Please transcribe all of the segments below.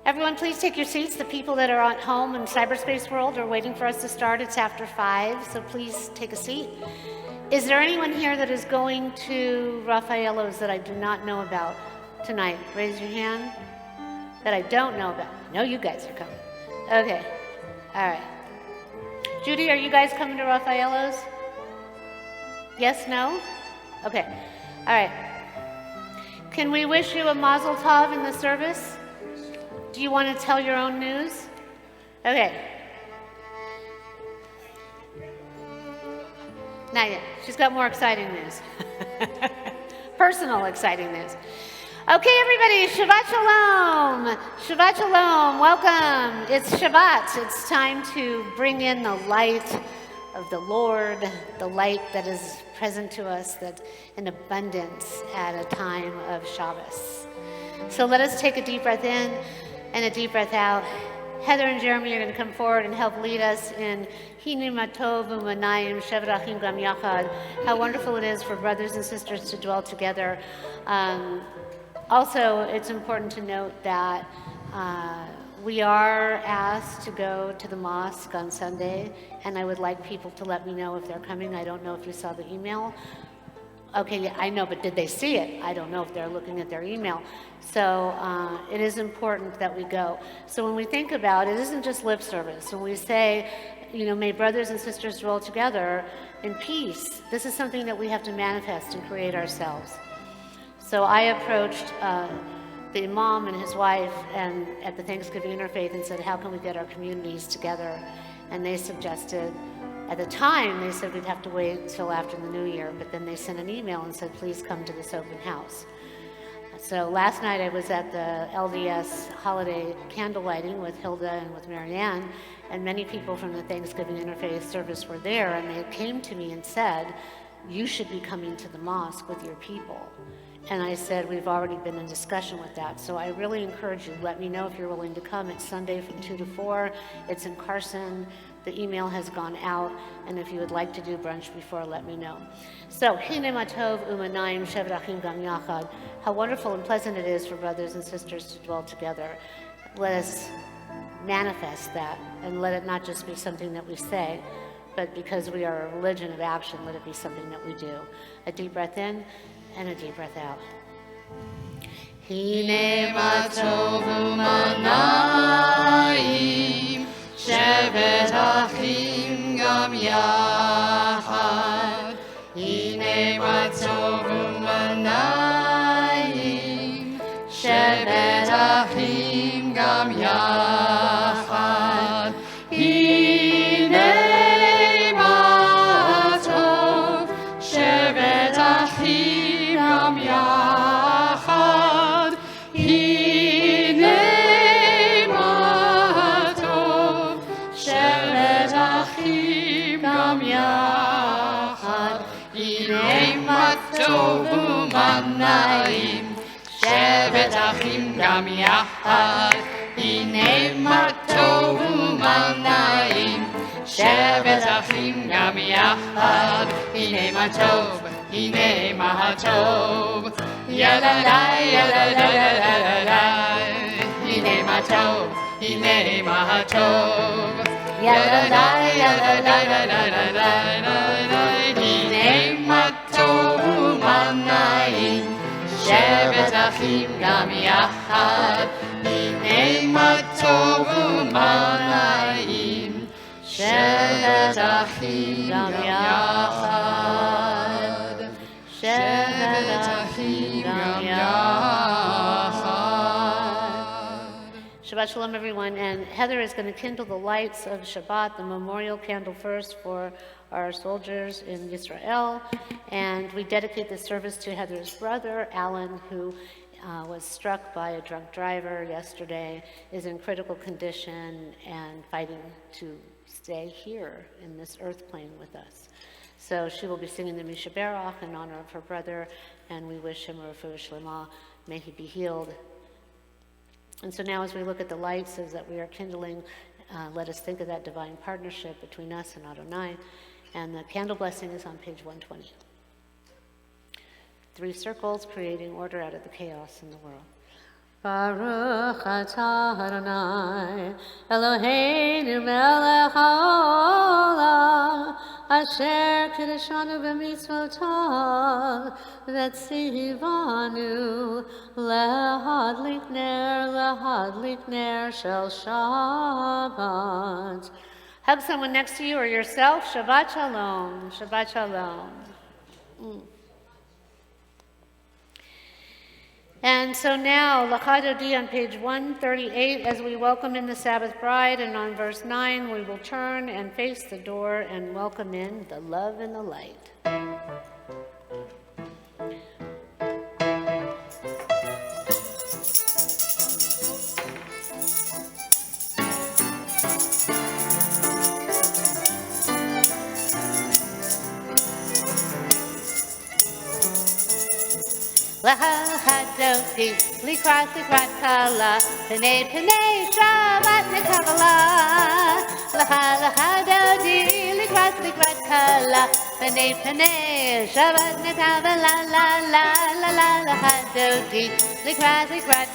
Everyone, please take your seats. The people that are at home in cyberspace world are waiting for us to start. It's after 5, so please take a seat. Is there anyone here that is going to Raffaello's that I do not know about tonight? Raise your hand. That I don't know about. I know you guys are coming. Okay. All right. Judy, are you guys coming to Raffaello's? Yes, no? Okay. All right. Can we wish you a mazel tov in the service? Do you want to tell your own news? Okay. Not yet. She's got more exciting news. Personal exciting news. Okay, everybody, Shabbat Shalom. Shabbat Shalom. Welcome. It's Shabbat. It's time to bring in the light of the Lord, the light that is present to us that in abundance at a time of Shabbos. So let us take a deep breath in and a deep breath out. Heather and Jeremy are going to come forward and help lead us in Hinu Matov U'Manayim Shevet Achim Gam Yachad. How wonderful it is for brothers and sisters to dwell together. Also, it's important to note that we are asked to go to the mosque on Sunday, and I would like people to let me know if they're coming. I don't know if you saw the email. Okay, yeah, I know, but did they see it? I don't know if they're looking at their email. So it is important that we go. So when we think about it, it isn't just lip service. When we say, you know, may brothers and sisters dwell together in peace, this is something that we have to manifest and create ourselves. So I approached the imam and his wife and at the Thanksgiving Interfaith and said, how can we get our communities together? And they suggested, at the time, they said we'd have to wait until after the new year, but then they sent an email and said, please come to this open house. So last night I was at the LDS holiday candle lighting with Hilda and with Marianne, and many people from the Thanksgiving Interfaith service were there, and they came to me and said, you should be coming to the mosque with your people. And I said, we've already been in discussion with that. So I really encourage you, let me know if you're willing to come. It's Sunday from 2 to 4. It's in Carson. The email has gone out. And if you would like to do brunch before, let me know. So, Hine Matov U'Manayim Shevet Achim Gam Yachad. How wonderful and pleasant it is for brothers and sisters to dwell together. Let us manifest that and let it not just be something that we say, but because we are a religion of action, let it be something that we do. A deep breath in and a deep breath out. Hine matov u'manayim shevet achim gam yachad. Hine matov u'manayim shevet achim gam yachad. Hine matov shevet achim gam yachad. Hine matov shevet achim gam yachad. Hine matov u'manayim shevet achim gam yachad. Hine matov u'manayim shevet achim gam yachad. Hine matov, hine matov, yadadai, yadadai, yadadai. Hine matov, hine matov, yadadai, yadadai, yadadai. Hine matov u'manayim shevet achim gam yachad. Hine matov u'manayim shevet achim gam yachad. Shevet achim gam yachad. Shabbat Shalom, everyone. And Heather is going to kindle the lights of Shabbat, the memorial candle first for our soldiers in Israel. And we dedicate this service to Heather's brother, Alan, who was struck by a drunk driver yesterday, is in critical condition and fighting to stay here in this earth plane with us. So she will be singing the Misha Berach in honor of her brother, and we wish him a refuah shlema. May he be healed. And so now as we look at the lights as that we are kindling, let us think of that divine partnership between us and Adonai. And the candle blessing is on page 120. 3 circles creating order out of the chaos in the world. Baruch atah Adonai, Eloheinu melech haolam, asher kiddushanu b'mitzvotav, v'tzivanu lehadlik ner shel Shabbat. Hug someone next to you or yourself. Shabbat shalom. Shabbat shalom. And so now, L'chadodi on page 138, as we welcome in the Sabbath bride, and on verse 9, we will turn and face the door and welcome in the love and the light. L'chadodi, likrat kala, p'nei Shabbat nekabala. L'chadodi, likrat kala, p'nei Shabbat nekabala. L'chadodi, likrat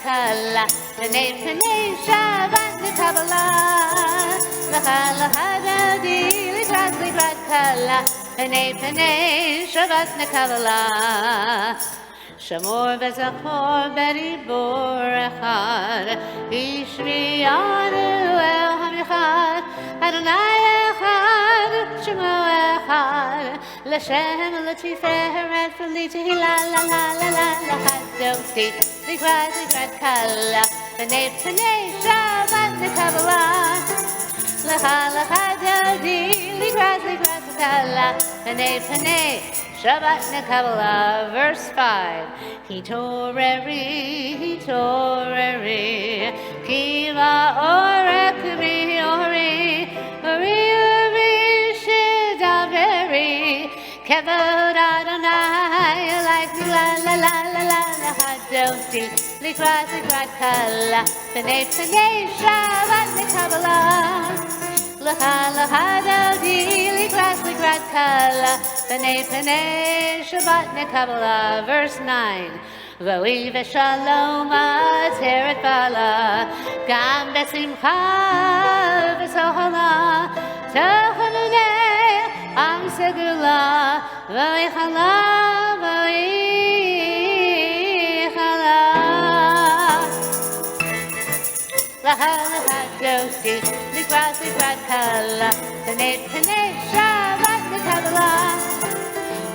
kala, p'nei Shabbat nekabala. L'chadodi, likrat kala, p'nei Shabbat nekabala. Shamor v'zachor b'ribor echad, Yishmiyanu el hamichad, Adonai echad, Shemo echad, L'Shem l'tiferet v'litehila la la la la la L'chadodi, likrat kala, p'nei Shabbat nekabala. L'chadodi, likrat kala, p'nei Shabbat nekabala. Verse 5. Hitoreri, kiva orek ori shidaveri, kevod Adonai, like la la la la la la hadoti, likrat kala, p'nei Shabbat nekabala. L'chadodi, likrat kala, p'nei Shabbat nekabala. Verse 9. V'oi v'shalom ateret bala, gam b'simcha v'sohala, t'chanunei am segula, v'oi chala. L'chadodi, likrat kala, p'nei Shabbat nekabala.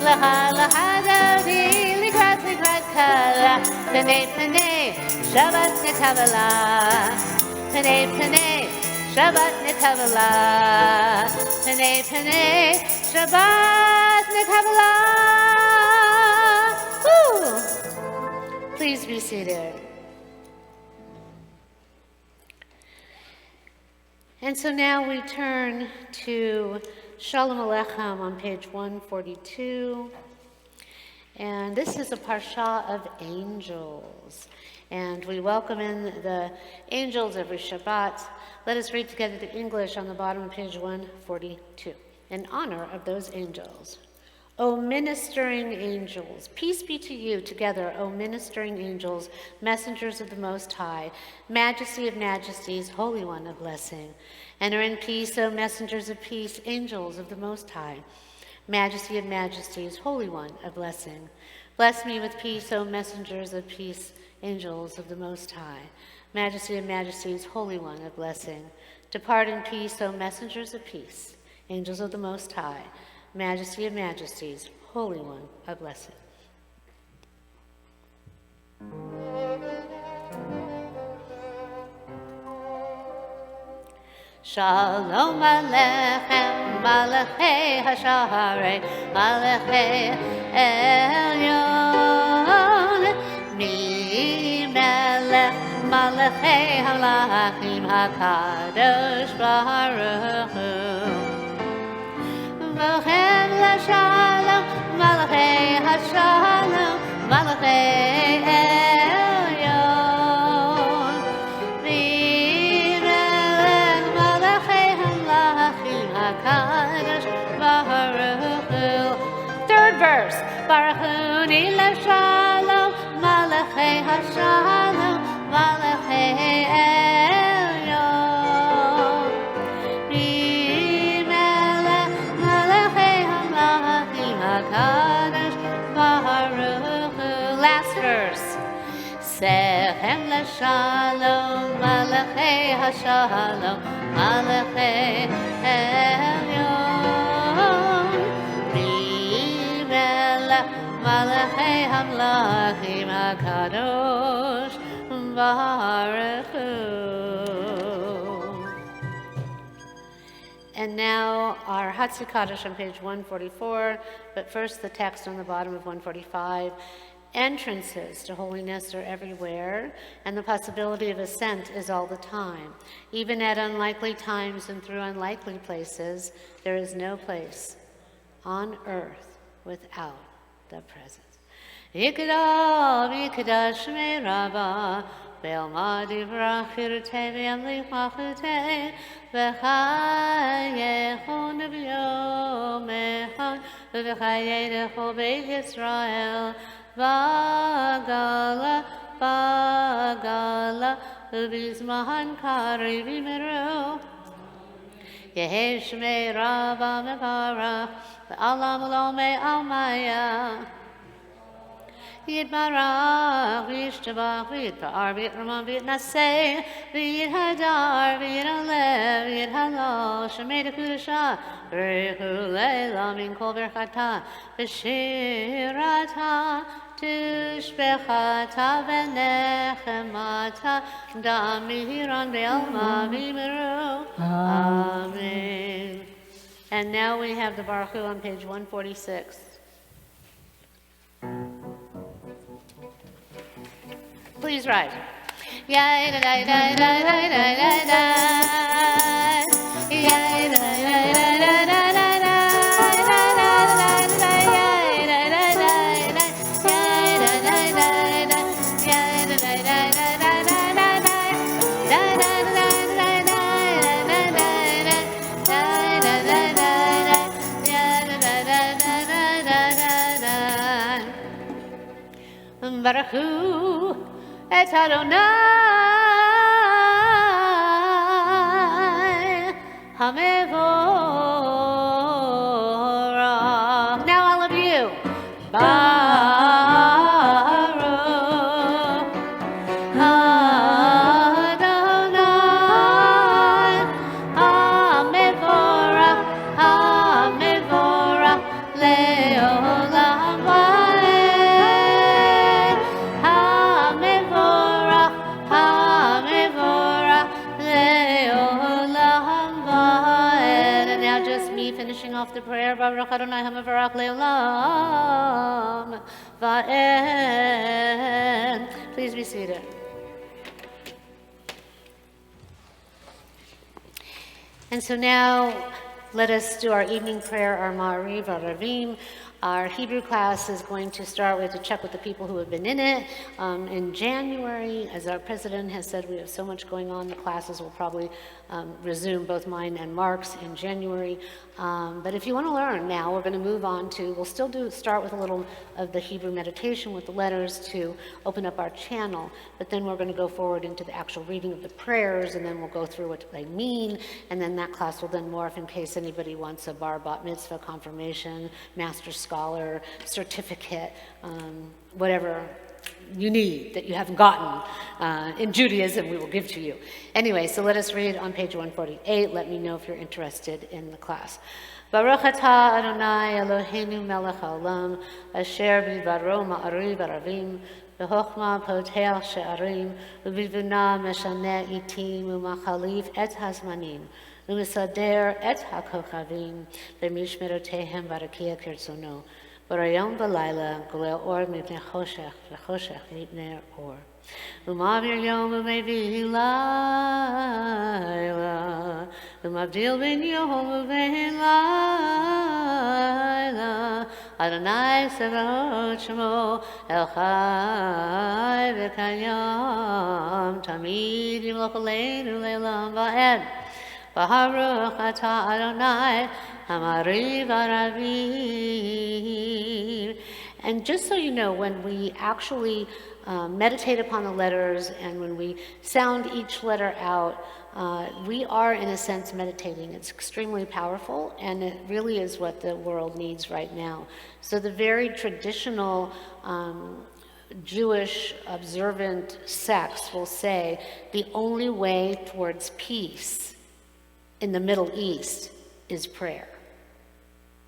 L'chadodi, likrat kala, p'nei Shabbat nekabala. P'nei Shabbat nekabala. P'nei Shabbat nekabala. Woo! Please be seated. And so now we turn to Shalom Aleichem on page 142. And this is a parsha of angels. And we welcome in the angels every Shabbat. Let us read together the English on the bottom of page 142 in honor of those angels. O ministering angels, peace be to you together, O ministering angels, messengers of the Most High, majesty of majesties, Holy One of blessing. Enter in peace, O messengers of peace, angels of the Most High, majesty of majesties, Holy One of blessing. Bless me with peace, O messengers of peace, angels of the Most High, majesty of majesties, Holy One of blessing. Depart in peace, O messengers of peace, angels of the Most High, majesty of majesties, Holy One of blessing. Shalom Aleichem, Malachei Hasharei, Malachei Elyon, Mi Melech, Malachei Halachim, HaKadosh Baruch Hu. Vochem LaShalom, Malachei HaShalom, Malachei Elyon, Mi Melech, Malachei Halachim, HaKadosh Baruch Hu. Third verse. Baruch Hu LaShalom, Malachei HaShalom, HaKadosh Baruch Hu. Last verse. Sechem l'shalom, malachei hashalom, malachei elyon. Rimelech, malachei hamlachim HaKadosh Baruch Hu. And now our Hatzi Kaddish on page 144, but first the text on the bottom of 145. Entrances to holiness are everywhere, and the possibility of ascent is all the time. Even at unlikely times and through unlikely places, there is no place on earth without the presence. Yikadal, Yikadash Shmei Rabbah, Be'alma Divrach Hirtei V'yamlich Machutei, V'chayecho Nev'yo Mechon, V'chayedecho Beit Yisrael, Vagala, Vagala, V'bizmahan Kari V'miru. Yehi Shmei Rabbah Mevarach, V'alam Lo Me'almaya. Yitbarach, V'yishtabach, V'yitpa'ar, V'yitramam, V'yitnaseh, V'yithadar, V'yitalev, V'yithalo, Shemei Dekudashah, V'rechu Leila, Min Kol Berchata, V'shirata, Tishbechata, V'nechemata, Da'amiran, Be'alma, V'yimiru. Amen. And now we have the Baruch Hu on page 146. Please rise. Baruch Hu et Adonai HaMevorach. Now all of you. Baruch Adonai HaMevorach, HaMevorach le'olam va'ed. HaMevorach, HaMevorach le'olam va'ed. And now just me finishing off the prayer. Baruch Adonai HaMevorach le'olam va'ed. Please be seated. And so now let us do our evening prayer, our Ma'ariv, our Ravim. Our Hebrew class is going to start. We have to check with the people who have been in it. In January, as our president has said, we have so much going on. The classes will probably resume, both mine and Mark's, in January. But if you want to learn now, we're going to move on to, we'll still start with a little of the Hebrew meditation with the letters to open up our channel. But then we're going to go forward into the actual reading of the prayers, and then we'll go through what they mean. And then that class will then morph in case anybody wants a bar, bat mitzvah, confirmation, master scholar, certificate, whatever you need that you haven't gotten in Judaism, we will give to you. Anyway, so let us read on page 148. Let me know if you're interested in the class. Baruch atah Adonai Eloheinu melech haolam, asher b'dvaro ma'ariv aravim, b'chochma poteach she'arim, u'bivuna meshaneh itim, u'machalif et hazmanim, u'mesader et hakochavim, b'mishmerotehem barakia kirtzono. Barayom v'layla golel or mipnei choshech v'choshech mipnei or. Umavir yom u'mevi layla. Umavdil ben yom u'ben layla. Adonai Sevaot Shemo El Chai v'kayam. Tamid yimloch aleinu leilam va'ed. Baruch atah Adonai Hamariv Aravim. And just so you know, when we actually meditate upon the letters and when we sound each letter out, we are, in a sense, meditating. It's extremely powerful, and it really is what the world needs right now. So the very traditional Jewish observant sects will say the only way towards peace in the Middle East is prayer,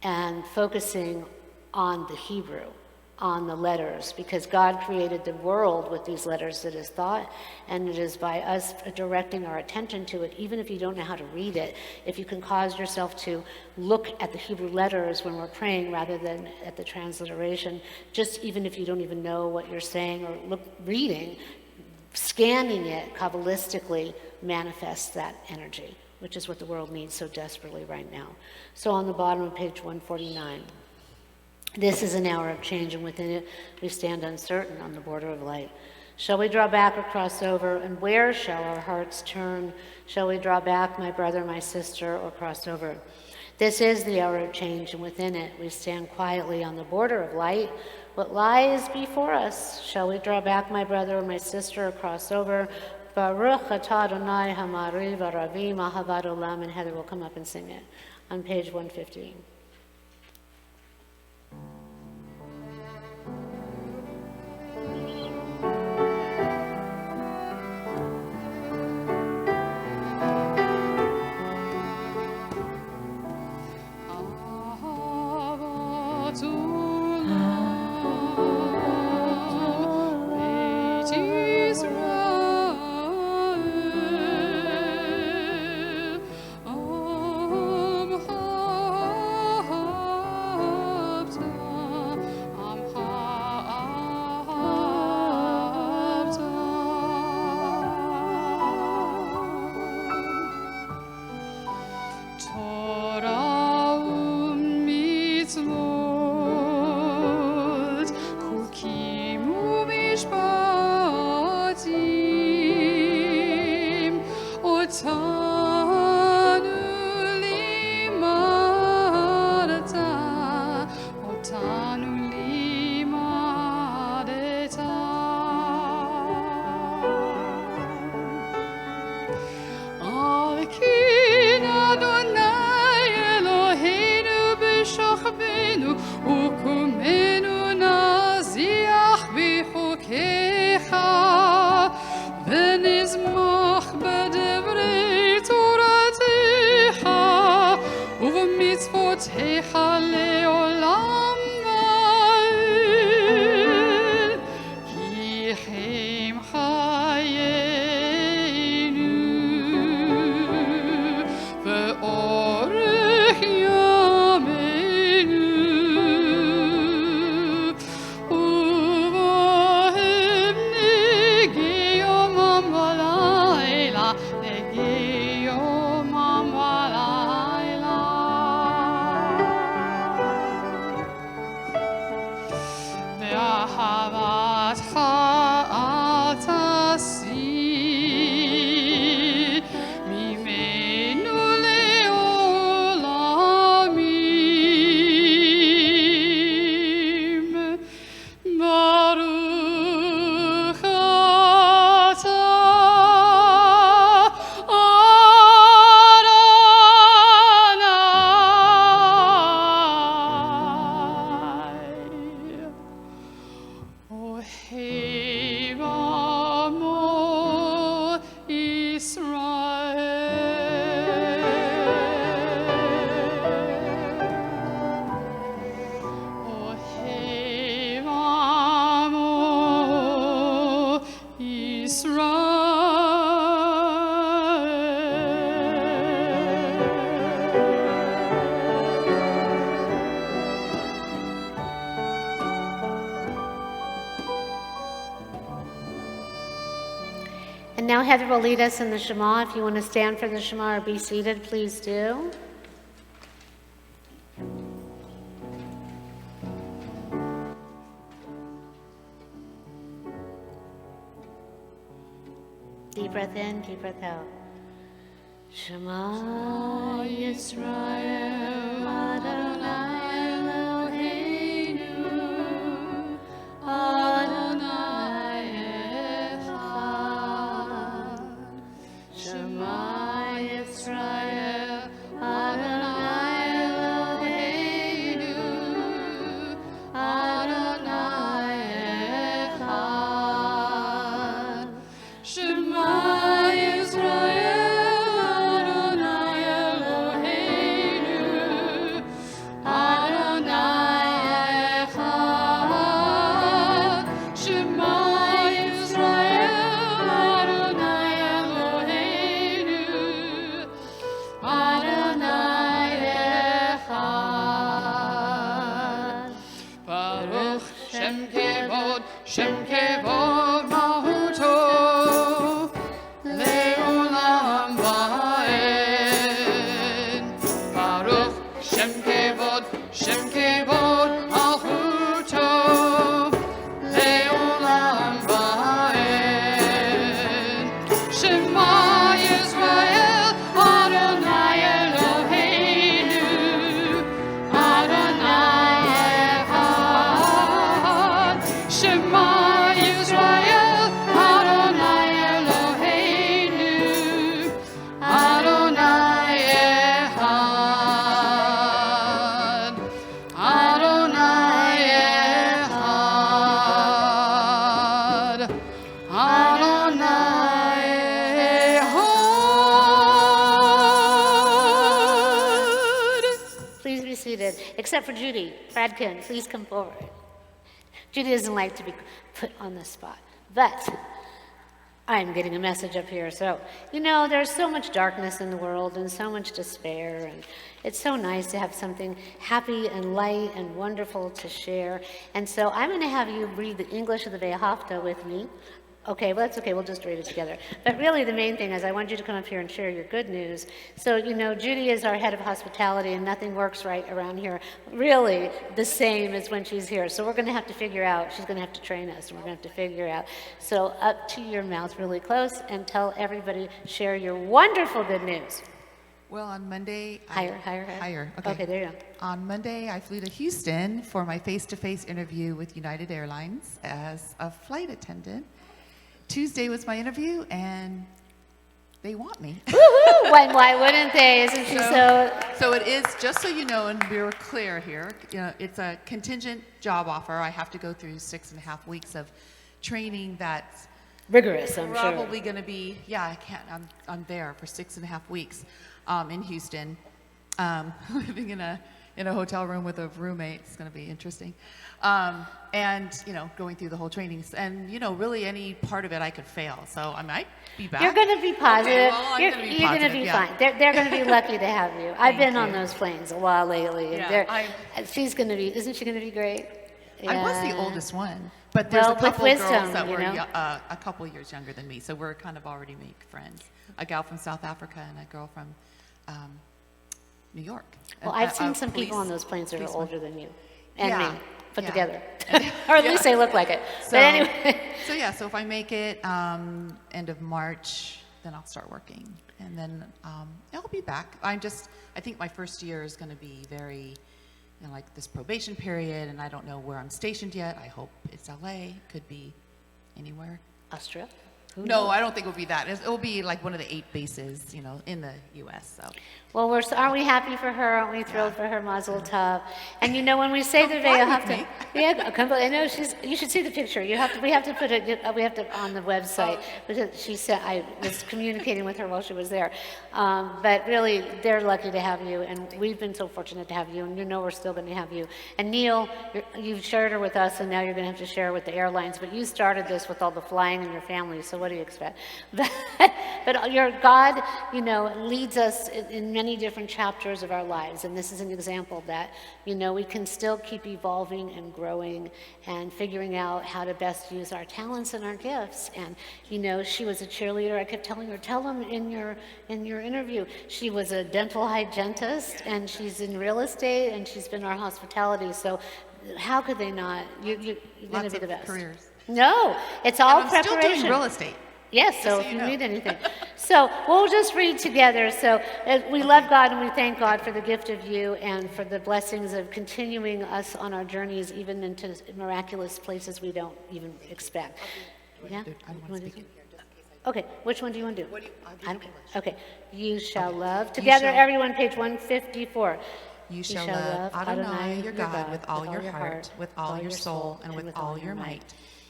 and focusing on the Hebrew, on the letters, because God created the world with these letters that is thought, and it is by us directing our attention to it, even if you don't know how to read it, if you can cause yourself to look at the Hebrew letters when we're praying rather than at the transliteration, just even if you don't even know what you're saying or reading, scanning it Kabbalistically manifests that energy, which is what the world needs so desperately right now. So on the bottom of page 149, this is an hour of change, and within it we stand uncertain on the border of light. Shall we draw back or cross over, and where shall our hearts turn? Shall we draw back, my brother, my sister, or cross over? This is the hour of change, and within it we stand quietly on the border of light. What lies before us? Shall we draw back, my brother, or my sister, or cross over? Baruch atah Adonai hamari v'ravim ahavad olam, and Heather will come up and sing it on page 115. And now Heather will lead us in the Shema. If you want to stand for the Shema or be seated, please do. Deep breath in, deep breath out. Shema Yisrael Adonai Eloheinu Adonai Echad Shema Baruch Shem Kevod Mahuto Le'olam Va'ed. Baruch Shem Kevod Mahuto Le'olam Va'ed. Shema Yisrael Adonai Eloheinu Adonai Echad. Shema Yisrael Adonai Eloheinu Adonai Echad. Adonai Echad. Adonai Echad. Please be seated, except for Judy. Bradkin, please come forward. Judy doesn't like to be put on the spot, but I'm getting a message up here. So, there's so much darkness in the world and so much despair, and it's so nice to have something happy and light and wonderful to share. And so I'm going to have you read the English of the Vehafta with me. Okay, well, that's okay. We'll just read it together. But really, the main thing is I want you to come up here and share your good news. So, Judy is our head of hospitality, and nothing works right around here really the same as when she's here. So we're going to have to figure out, she's going to have to train us, and we're going to have to figure out. So up to your mouth really close and tell everybody, share your wonderful good news. Well, on Monday... Higher. Okay, there you go. On Monday, I flew to Houston for my face-to-face interview with United Airlines as a flight attendant. Tuesday was my interview, and they want me. Woohoo! Why wouldn't they? Isn't she so... So it is, just so you know, and we're clear here, it's a contingent job offer. I have to go through 6.5 weeks of training that's rigorous, I'm sure. probably going to be, I'm there for 6.5 weeks in Houston, living in a hotel room with a roommate. It's going to be interesting. And, going through the whole trainings. And, really any part of it I could fail. So I might be back. You're going to be positive. Okay, well, you're going to be fine. They're going to be lucky to have you. I've been on those planes a while lately. And she's going to be, isn't she going to be great? I was the oldest one. But there's a couple with wisdom, girls that were a couple years younger than me. So we're kind of already make friends. A gal from South Africa and a girl from New York. Well, I've seen some people on those planes that are older than you and me put Yeah. together. Or at least they look like it. So, but anyway. So if I make it end of March, then I'll start working. And then I'll be back. I think my first year is going to be very, like this probation period, and I don't know where I'm stationed yet. I hope it's LA. Could be anywhere. Austria? No, I don't think it'll be that. It'll be like one of the 8 bases, in the U.S. So. Well, aren't we happy for her? Aren't we thrilled for her, Mazel Tov? And when we say the Vehafta, I know you should see the picture. We have to put it. We have to on the website because she said I was communicating with her while she was there. But really, they're lucky to have you, and we've been so fortunate to have you. And we're still going to have you. And Neil, you've shared her with us, and now you're going to have to share her with the airlines. But you started this with all the flying in your family, so what do you expect? But your God, leads us in many different chapters of our lives, and this is an example that we can still keep evolving and growing and figuring out how to best use our talents and our gifts. And she was a cheerleader. I kept telling her, tell them in your interview, she was a dental hygienist, and she's in real estate, and she's been our hospitality. So how could they not? You're going to be the best. Careers. No, it's all I'm preparation. still doing real estate. Yes, so if you need anything. So we'll just read together. So we love God and we thank God for the gift of you and for the blessings of continuing us on our journeys, even into miraculous places we don't even expect. Yeah? Okay, which one do you want to do? I don't care. Okay, you shall love. Together, everyone, page 154. You shall love Adonai your God with all your heart, with all your soul, and with all your might.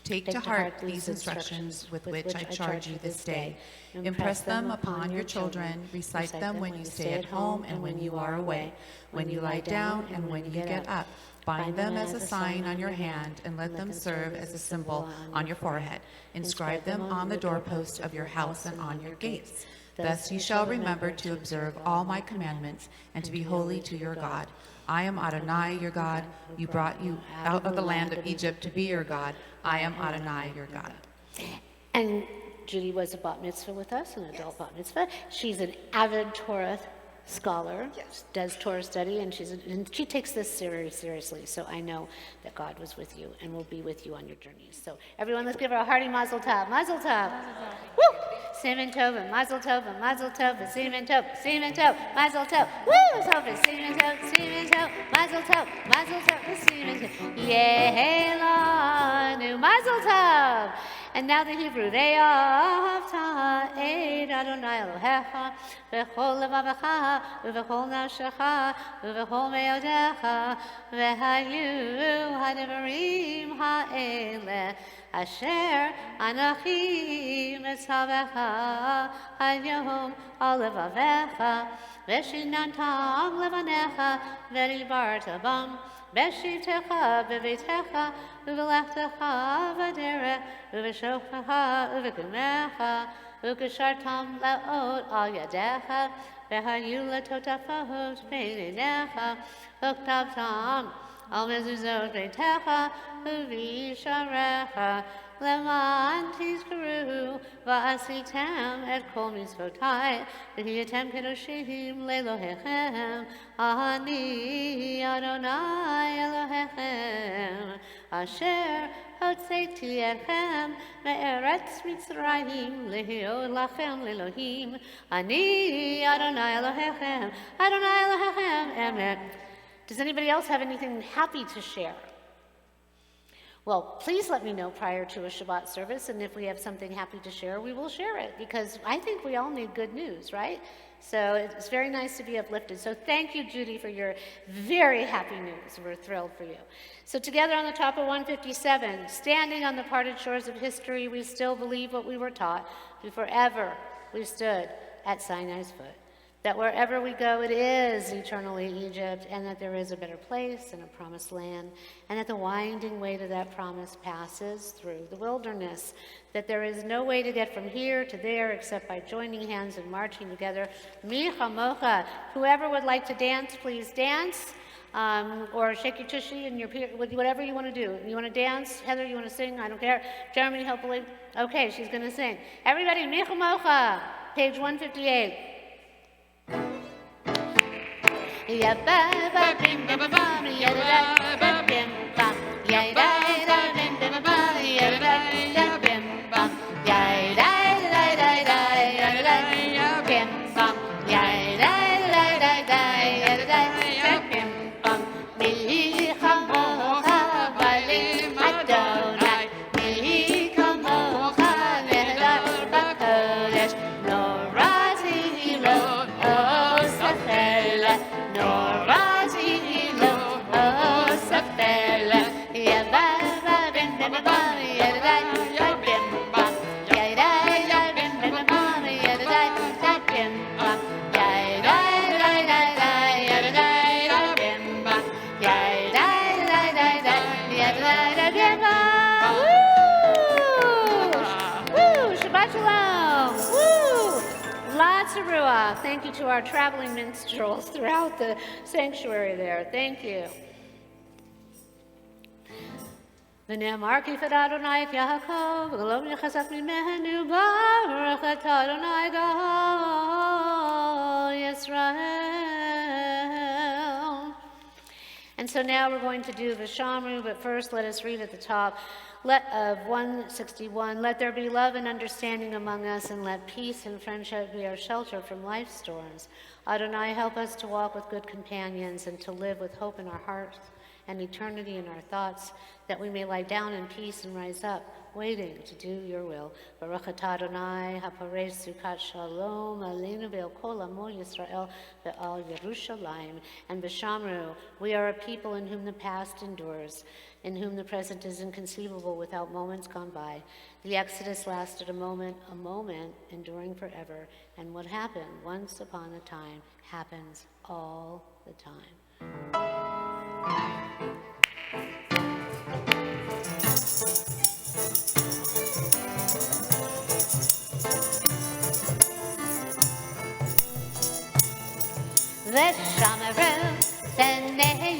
Take to heart these instructions with which I charge you this day. Impress them upon your children. Recite them when you stay at home and when you are away, when you lie down and when you get up. Bind them as a sign on your hand, and let them serve as a symbol on your forehead. Inscribe them on the doorposts of your house and on your gates. Thus you shall remember to observe all my commandments and to be holy to your God. I am Adonai, your God. You brought you out of the land of Egypt to be your God. I am Adonai, your God. And Judy was a bat mitzvah with us, an adult bat mitzvah. She's an avid Torah scholar, does Torah study, and she takes this seriously. So I know that God was with you and will be with you on your journeys. So everyone, let's give her a hearty mazel tov. Mazel tov. Woo! Simen tovim, mazel tovim, mazel tov, simen tov, mazel tov. Woo! Tov, simen tov, mazel tov, simen tov. Yehelanu, mazel tov. And now the Hebrew, Ve'ahavta et Adonai Elohecha v'chol levavecha v'chol nafshecha v'chol me'odecha v'hayu ha'devarim ha'ele asher anachi mitzavecha hayom al levavecha v'shinantam levanecha v'dibarta bam Beshitecha bevitecha uvelechtecha v'derech uveshofecha uvegumecha ukeshartam laot al yadecha v'hayu letotafot beinecha uktavtam al mezuzot beitecha uvisharecha leman tizkaru va'asitem et kol mitzvotai v'hiyatem kedoshim lelohechem ani Adonai Elohechem asher hotzeiti etchem me'eretz Mitzrayim lehiod lachem lelohim ani Adonai Elohechem Emet. Does anybody else have anything happy to share? Well, please let me know prior to a Shabbat service, and if we have something happy to share, we will share it, because I think we all need good news, right? So it's very nice to be uplifted. So thank you, Judy, for your very happy news. We're thrilled for you. So together on the top of 157, standing on the parted shores of history, we still believe what we were taught. Forever we stood at Sinai's foot. That wherever we go, it is eternally Egypt, and that there is a better place and a promised land, and that the winding way to that promise passes through the wilderness, that there is no way to get from here to there except by joining hands and marching together. Mi chamocha. Whoever would like to dance, please dance, or shake your tushy and your whatever you want to do. You want to dance? Heather, you want to sing? I don't care. Jeremy, hopefully. Okay, she's going to sing. Everybody, mi chamocha, page 158. Ya ba ba bim ba ba ba ya da ba bim ba ya da da bim ba ba ya da da bim ba ya da da da da ya da bim ba ya da da da da ya da bim ba mi chamocha valim Adonai mi chamocha le'adar b'kodesh norati lo osachel norati lo osachel ya ba ba bim ba ba ya da bim ba ya da bim ba ba ya da bim ba ya da ya da bim ba ya da ya da bim ba. Woo! Shabbat shalom! Woo! Lots of ruach. Thank you to our traveling minstrels throughout the sanctuary there. Thank you. ונאמר כי פדה אדוני את יעקב, וגלום יחזק ממנו, ברך את אדוני גאל Yisrael. And so now we're going to do the Shamru, but first let us read at the top of 161. Let there be love and understanding among us, and let peace and friendship be our shelter from life's storms. Adonai, help us to walk with good companions and to live with hope in our hearts and eternity in our thoughts, that we may lie down in peace and rise up, waiting to do your will. Baruch atah Adonai, haparei sukat shalom, aleinu ve'al kol amo Yisrael ve'al Yerushalayim. And B'Shamru, we are a people in whom the past endures, in whom the present is inconceivable without moments gone by. The Exodus lasted a moment, enduring forever. And what happened once upon a time happens all the time. V'shamru b'nei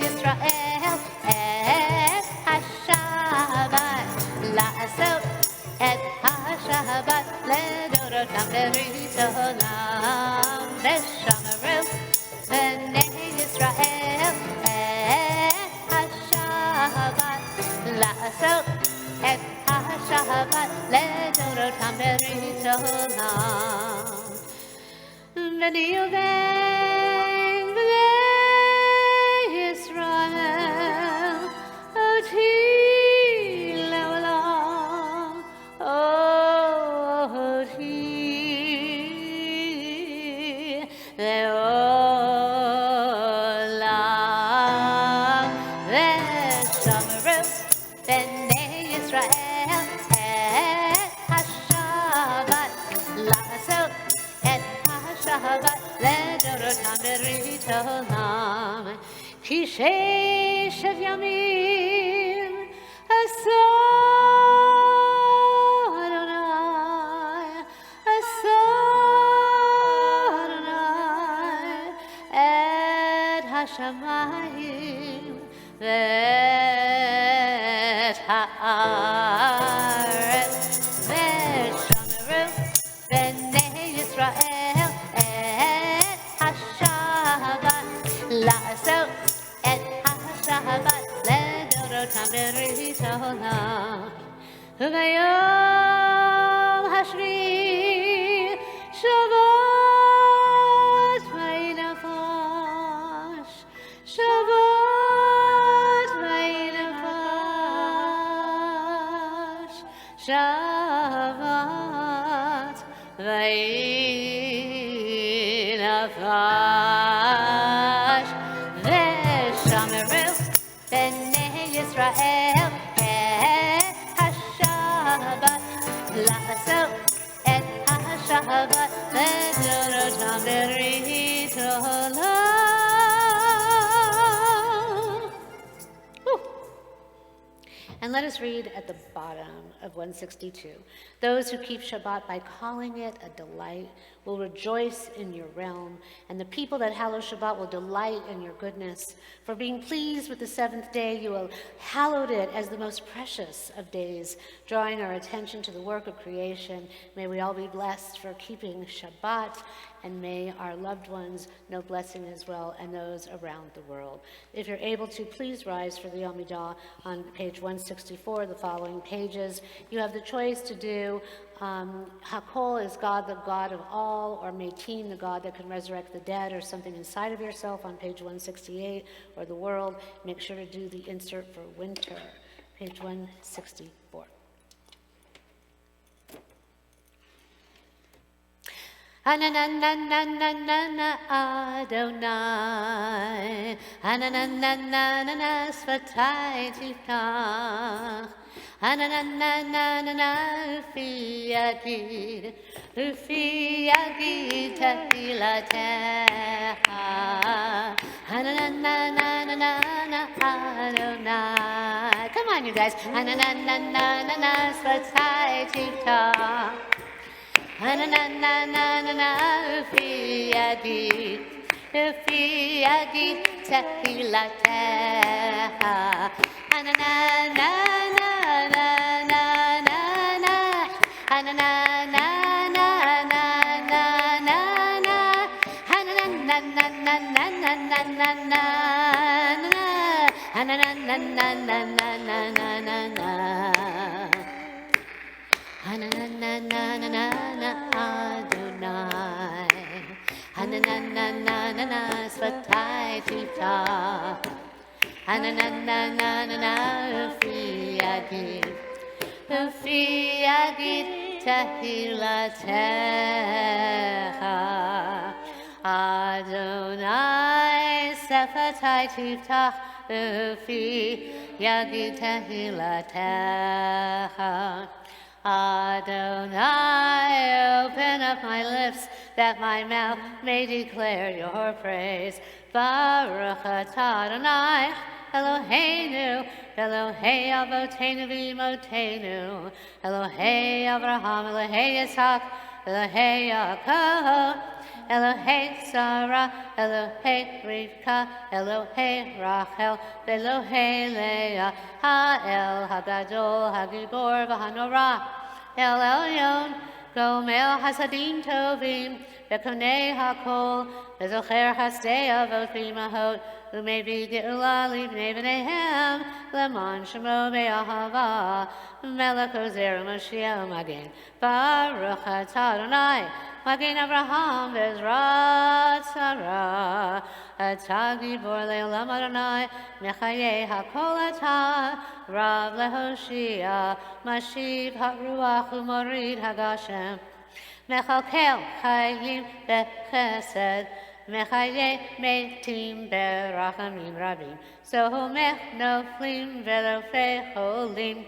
לעשות את השבת לדורותם בראשונה. ונהיו בין בני ישראל אותי לעולם, אותי לעולם. ושמרו בני ישראל את השבת לעשות את השבת לדורותם בראשונה. כי 6 ימים עשה אדוני, עשה אדוני את השמיים ואת הארץ. ושמרו בני ישראל את השבת לעשות את השבת לדורותם בראשונה. וביום השביעי שבת וינפש, שבת וינפש, שבת וינפש. ושמרו בני ישראל את השבת לעשות את השבת לדורותם בראשונה. And let us read at the bottom of 162. Those who keep Shabbat by calling it a delight will rejoice in your realm, and the people that hallow Shabbat will delight in your goodness. For being pleased with the seventh day, you will hallowed it as the most precious of days, drawing our attention to the work of creation. May we all be blessed for keeping Shabbat, and may our loved ones know blessing as well, and those around the world. If you're able to, please rise for the Amidah on page 164, the following pages. You have the choice to do Hakol is God, the God of all, or Metin, the God that can resurrect the dead, or something inside of yourself on page 168, or the world. Make sure to do the insert for winter, page 164. Anananananana Adonai, Ananananana Sfatai Tiftach, Ananananana Ufi Yagid Tehilatecha, Ananananana Adonai. Come on, you guys. Ananananana Sfatai Tiftach. Ananananana ufi yadi tehilateha. Ananananana, ananananana, ananananana. Hananananana Adonai, Hananananana Sfatai Tiftach, Hananananana Ufi Yagid Tehilatecha. Adonai Sfatai Tiftach, Ufi Yagid Tehilatecha. Adonai, open up my lips, that my mouth may declare your praise. Baruch atah Adonai, Eloheinu, Elohei Avotenu v'Imotenu, Elohei Avraham, Elohei Yitzhak, Elohei Yaakov, Elohei Sarah, Elohei Rivka, Elohei Rachel, Elohei Leah, Ha'el Hagadol, Hagibor, V'Hanorah, El Elyon, Gomel Hasadim Tovim, Bekonei HaKol, Bezocher Hasdei Avot V'Imahot, ומביא גאולה לבני בניהם, למען שמו באהבה, מלך עוזר ומושיע ומגן. ברוך אתה אדוני, מגן אברהם בעזרת שרה. אתה גיבור לעולם אדוני, מחיי הכל אתה, רב להושיע, משיב הרוח ומוריד הגשם. מכלכל חיים בחסד, מחיי מתים ברחמים רבים. סומך נופלים ורופא חולים,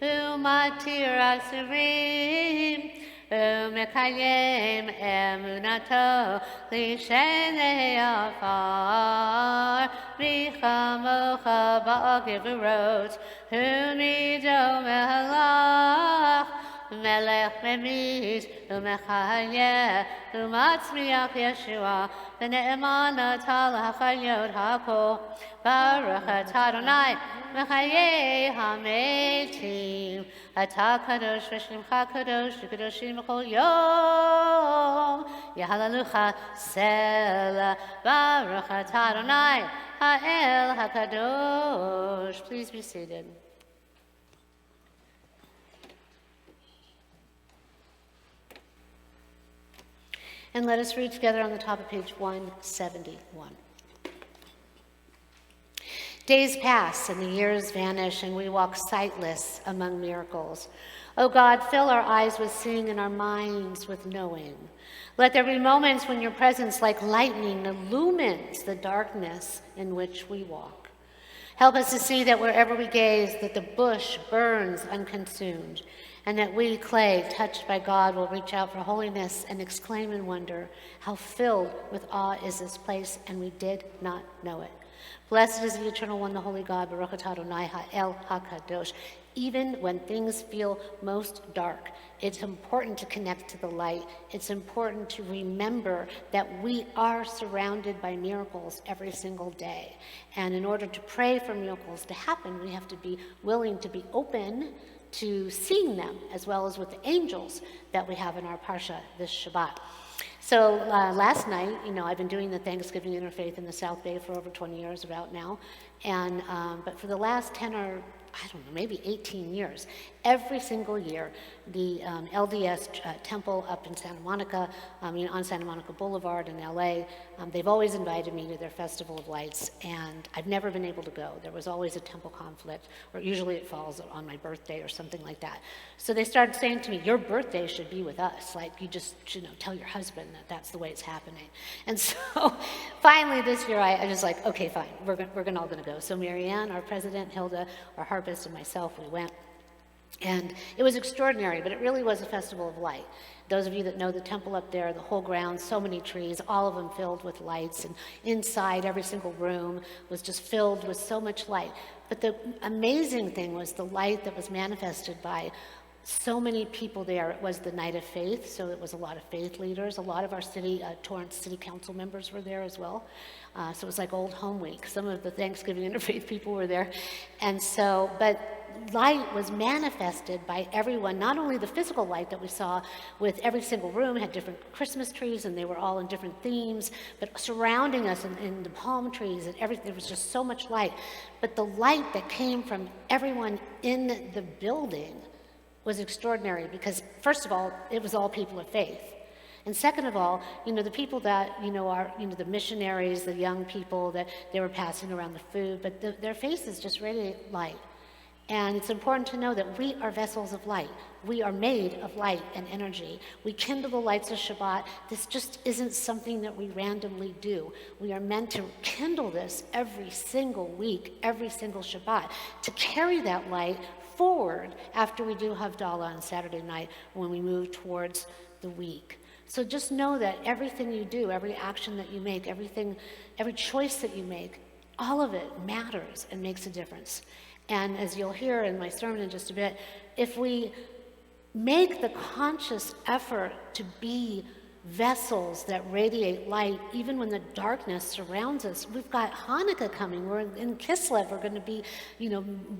ומתיר אסירים, ומקיים אמונתו לשני עפר. מי כמוך בעל גבורות, ומידו מלך, מלך ממית ומחיה ומצמיח ישועה, ונאמן אתה להחיות הכל. ברוך אתה אדוני מחיי המתים, אתה קדוש ושמך קדוש וקדושים בכל יום. יהללוך סלע. ברוך אתה אדוני האל הקדוש. Please be seated. And let us read together on the top of page 171. Days pass and the years vanish, and we walk sightless among miracles. O God, fill our eyes with seeing and our minds with knowing. Let there be moments when your presence, like lightning, illumines the darkness in which we walk. Help us to see that wherever we gaze, that the bush burns unconsumed, and that we, clay, touched by God, will reach out for holiness and exclaim in wonder, how filled with awe is this place, and we did not know it. Blessed is the Eternal One, the Holy God, Baruch atah Adonai ha'el ha'kadosh. Even when things feel most dark, it's important to connect to the light. It's important to remember that we are surrounded by miracles every single day. And in order to pray for miracles to happen, we have to be willing to be open to seeing them, as well as with the angels that we have in our Parsha this Shabbat. So last night, I've been doing the Thanksgiving Interfaith in the South Bay for over 20 years about now, and but for the last 10 or I don't know, maybe 18 years, every single year, the LDS temple up in Santa Monica, on Santa Monica Boulevard in LA, they've always invited me to their Festival of Lights, and I've never been able to go. There was always a temple conflict, or usually it falls on my birthday or something like that. So they started saying to me, your birthday should be with us. Like, you just, tell your husband that that's the way it's happening. And so finally this year, I was like, okay, fine, we're all gonna go. So Marianne, our president, Hilda, our harpist, and myself, we went. And it was extraordinary, but it really was a festival of light. Those of you that know the temple up there, the whole ground, so many trees, all of them filled with lights, and inside every single room was just filled with so much light. But the amazing thing was the light that was manifested by so many people there. It was the night of faith, so it was a lot of faith leaders. A lot of our city, Torrance City Council members were there as well. So it was like old home week. Some of the Thanksgiving Interfaith people were there. And so, but light was manifested by everyone, not only the physical light that we saw with every single room had different Christmas trees, and they were all in different themes, but surrounding us in the palm trees and everything, there was just so much light. But the light that came from everyone in the building was extraordinary, because first of all, it was all people of faith. And second of all, the people that, are, the missionaries, the young people that they were passing around the food, but their faces just radiate light. And it's important to know that we are vessels of light. We are made of light and energy. We kindle the lights of Shabbat. This just isn't something that we randomly do. We are meant to kindle this every single week, every single Shabbat, to carry that light forward after we do Havdalah on Saturday night when we move towards the week. So just know that everything you do, every action that you make, every choice that you make, all of it matters and makes a difference. And as you'll hear in my sermon in just a bit, if we make the conscious effort to be vessels that radiate light even when the darkness surrounds us. We've got Hanukkah coming. We're in Kislev. We're going to be,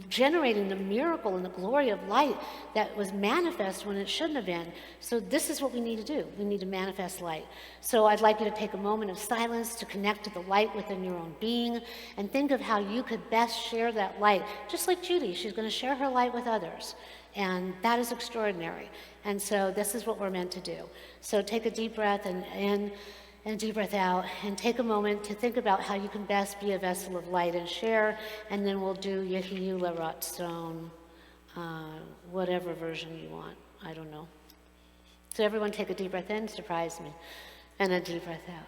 generating the miracle and the glory of light that was manifest when it shouldn't have been. So this is what we need to do. We need to manifest light. So I'd like you to take a moment of silence to connect to the light within your own being and think of how you could best share that light. Just like Judy, she's going to share her light with others. And that is extraordinary. And so this is what we're meant to do. So take a deep breath in and a deep breath out, and take a moment to think about how you can best be a vessel of light and share, and then we'll do Yehiyu L'Ratzon, whatever version you want. I don't know. So everyone take a deep breath in, surprise me, and a deep breath out.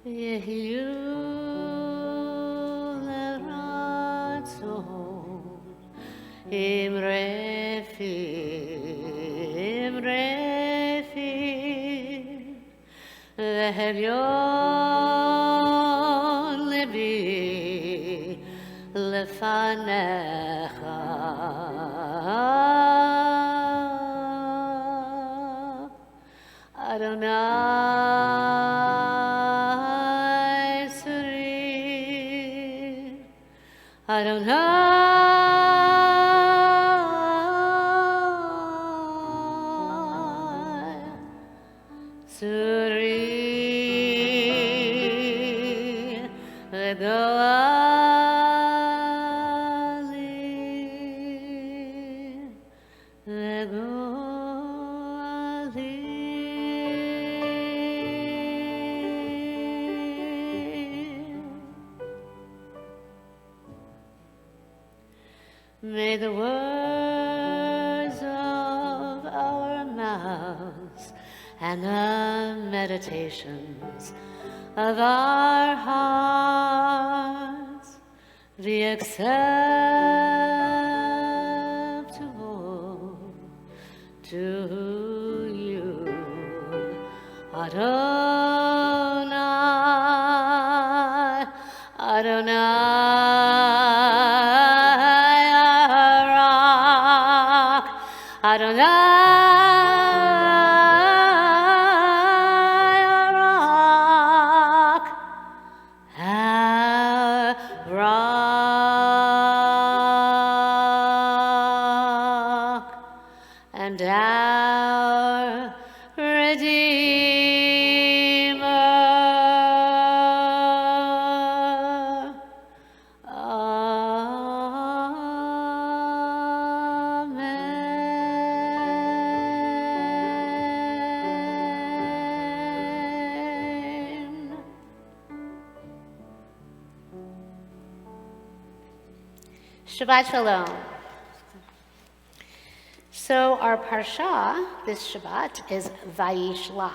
Yehiyu L'Ratzon Imrefi V'hevyon Libi Lefanecha Adonai Suri Adonai Suri May the words of our mouths and the meditations of our hearts be acceptable to you, Adonai, and our Redeemer. Amen. Shabbat Shalom. So our parsha this Shabbat is Vayishlach.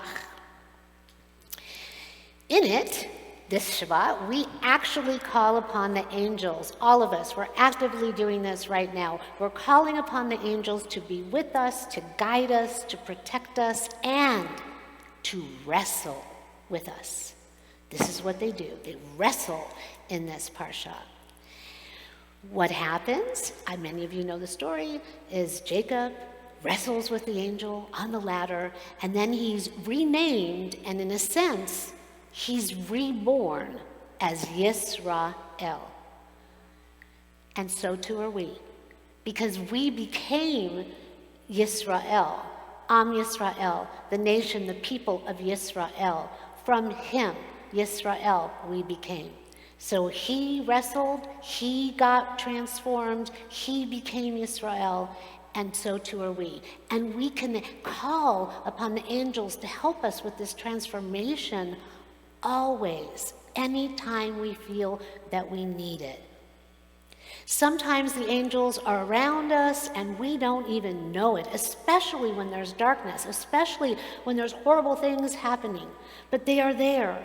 In it, this Shabbat, we actually call upon the angels, all of us. We're actively doing this right now. We're calling upon the angels to be with us, to guide us, to protect us, and to wrestle with us. This is what they do. They wrestle in this parsha. What happens, many of you know the story, is Jacob wrestles with the angel on the ladder, and then he's renamed, and in a sense, he's reborn as Yisrael. And so too are we, because we became Yisrael, Am Yisrael, the nation, the people of Yisrael. From him, Yisrael, we became. So he wrestled, he got transformed, he became Yisrael, and so too are we. And we can call upon the angels to help us with this transformation always, anytime we feel that we need it. Sometimes the angels are around us and we don't even know it, especially when there's darkness, especially when there's horrible things happening, but they are there.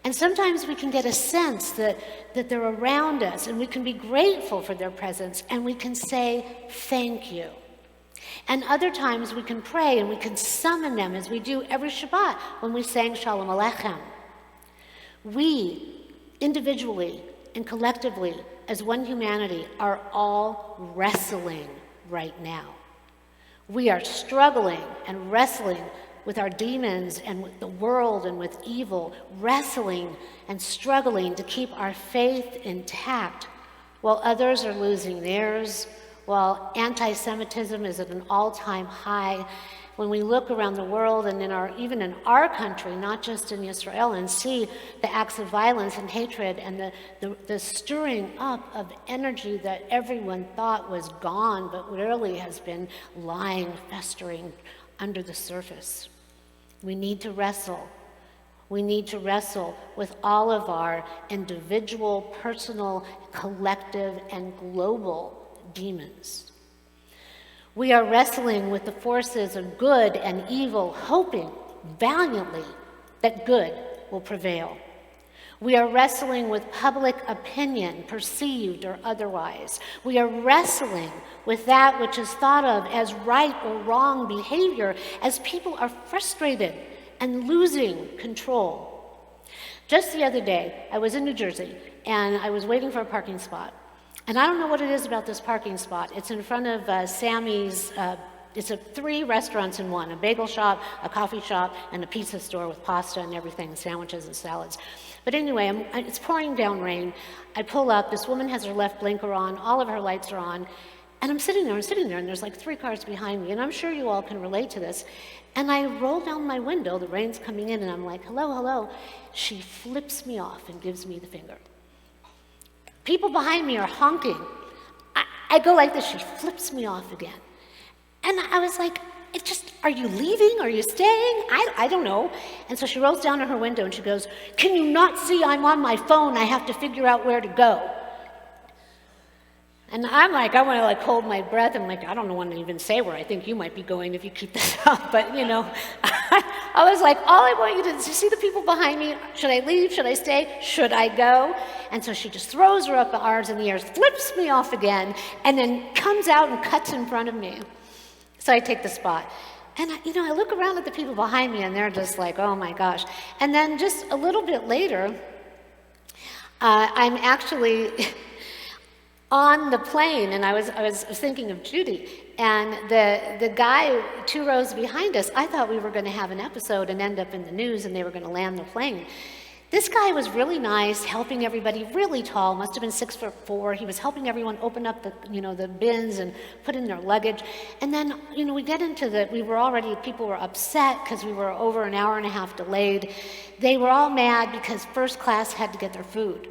And sometimes we can get a sense that they're around us, and we can be grateful for their presence, and we can say, thank you. And other times we can pray and we can summon them, as we do every Shabbat when we sang Shalom Aleichem. We, individually and collectively, as one humanity, are all wrestling right now. We are struggling and wrestling with our demons and with the world and with evil, wrestling and struggling to keep our faith intact, while others are losing theirs, while anti-Semitism is at an all-time high. When we look around the world and even in our country, not just in Israel, and see the acts of violence and hatred and the stirring up of energy that everyone thought was gone, but really has been lying, festering under the surface. We need to wrestle. We need to wrestle with all of our individual, personal, collective, and global demons. We are wrestling with the forces of good and evil, hoping valiantly that good will prevail. We are wrestling with public opinion, perceived or otherwise. We are wrestling with that which is thought of as right or wrong behavior, as people are frustrated and losing control. Just the other day, I was in New Jersey, and I was waiting for a parking spot. And I don't know what it is about this parking spot. It's in front of Sammy's, it's 3 restaurants in one, a bagel shop, a coffee shop, and a pizza store with pasta and everything, sandwiches and salads. But anyway, it's pouring down rain. I pull up, this woman has her left blinker on, all of her lights are on, and I'm sitting there, and there's like 3 cars behind me, and I'm sure you all can relate to this. And I roll down my window, the rain's coming in, and I'm like, hello, hello. She flips me off and gives me the finger. People behind me are honking. I go like this, she flips me off again. And I was like, are you leaving? Are you staying? I don't know. And so she rolls down to her window and she goes, can you not see I'm on my phone? I have to figure out where to go. And I'm like, I want to like hold my breath. I'm like, I don't want to even say where I think you might be going if you keep this up. But I was like, all I want you to see the people behind me. Should I leave? Should I stay? Should I go? And so she just throws her up the arms in the air, flips me off again, and then comes out and cuts in front of me. So I take the spot. And I look around at the people behind me, and they're just like, oh my gosh. And then just a little bit later, I'm actually on the plane, and I was thinking of Judy, and the guy 2 rows behind us, I thought we were going to have an episode and end up in the news, and they were going to land the plane. This guy was really nice, helping everybody, really tall, must have been 6'4". He was helping everyone open up the bins and put in their luggage. And then, we get into people were upset because we were over an hour and a half delayed. They were all mad because first class had to get their food.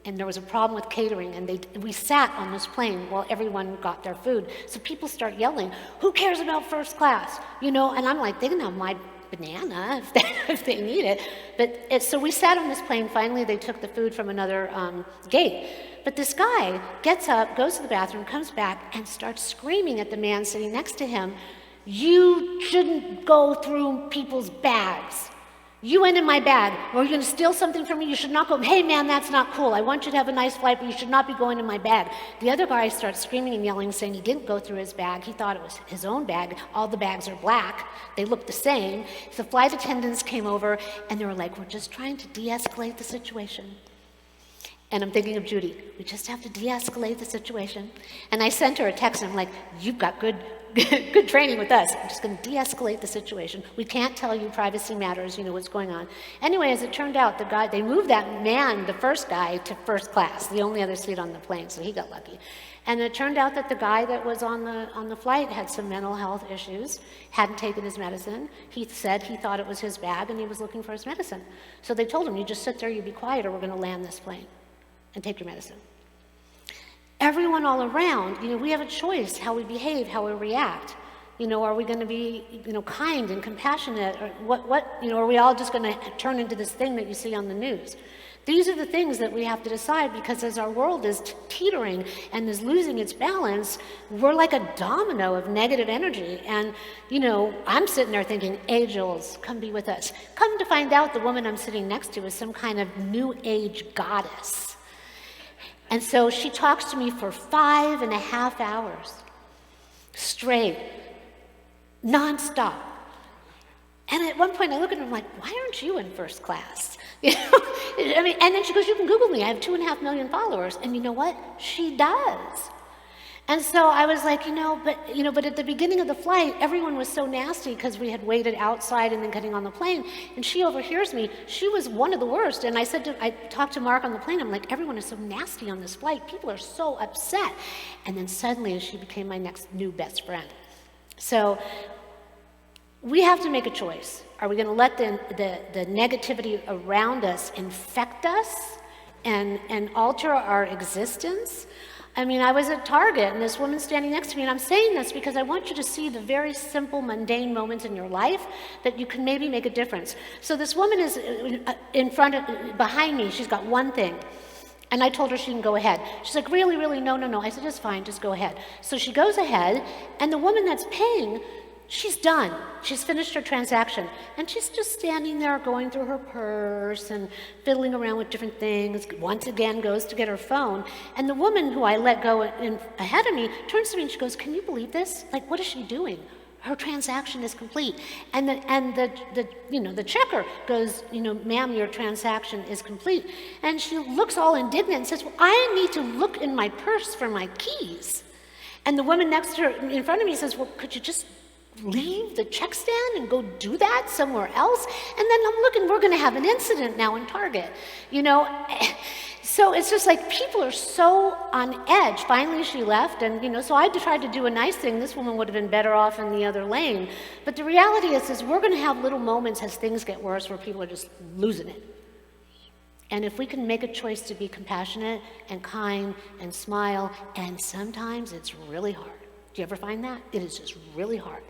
And there was a problem with catering, and we sat on this plane while everyone got their food. So people start yelling, who cares about first class? And I'm like, they can have my banana if they need it. So we sat on this plane. Finally, they took the food from another gate. But this guy gets up, goes to the bathroom, comes back, and starts screaming at the man sitting next to him, you shouldn't go through people's bags. You went in my bag. Or you're going to steal something from me? You should not go. Hey, man, that's not cool. I want you to have a nice flight, but you should not be going in my bag. The other guy starts screaming and yelling, saying he didn't go through his bag. He thought it was his own bag. All the bags are black. They look the same. The flight attendants came over, and they were like, we're just trying to de-escalate the situation. And I'm thinking of Judy. We just have to de-escalate the situation. And I sent her a text, and I'm like, you've got good training with us. I'm just going to de-escalate the situation. We can't tell you privacy matters, what's going on. Anyway, as it turned out, they moved that man, the first guy, to first class, the only other seat on the plane, so he got lucky. And it turned out that the guy that was on the flight had some mental health issues, hadn't taken his medicine. He said he thought it was his bag, and he was looking for his medicine. So they told him, you just sit there, you be quiet, or we're going to land this plane and take your medicine. Everyone all around, we have a choice how we behave, how we react. Are we going to be, kind and compassionate, or what, are we all just going to turn into this thing that you see on the news? These are the things that we have to decide, because as our world is teetering and is losing its balance, we're like a domino of negative energy. And, I'm sitting there thinking, angels, come be with us. Come to find out, the woman I'm sitting next to is some kind of new age goddess. And so she talks to me for 5.5 hours, straight, nonstop. And at one point I look at her, I'm like, why aren't you in first class? You know, I mean, and then she goes, you can Google me. I have 2.5 million followers. And you know what? She does. And so I was like, but at the beginning of the flight, everyone was so nasty because we had waited outside and then getting on the plane. And she overhears me. She was one of the worst. And I talked to Mark on the plane. I'm like, everyone is so nasty on this flight. People are so upset. And then suddenly she became my next new best friend. So we have to make a choice. Are we going to let the negativity around us infect us and alter our existence? I mean, I was at Target, and this woman's standing next to me, and I'm saying this because I want you to see the very simple, mundane moments in your life that you can maybe make a difference. So this woman is behind me. She's got one thing. And I told her she can go ahead. She's like, really, really, no. I said, it's fine, just go ahead. So she goes ahead, and the woman that's paying, she's done. She's finished her transaction. And she's just standing there going through her purse and fiddling around with different things. Once again, goes to get her phone. And the woman who I let go ahead of me turns to me and she goes, can you believe this? Like, what is she doing? Her transaction is complete. And the checker goes, ma'am, your transaction is complete. And she looks all indignant and says, well, I need to look in my purse for my keys. And the woman next to her, in front of me, says, well, could you just leave the check stand and go do that somewhere else? And then I'm looking, we're going to have an incident now in Target, So it's just like people are so on edge. Finally, she left, and so I tried to do a nice thing. This woman would have been better off in the other lane. But the reality is we're going to have little moments as things get worse where people are just losing it. And if we can make a choice to be compassionate and kind and smile, and sometimes it's really hard. Do you ever find that? It is just really hard.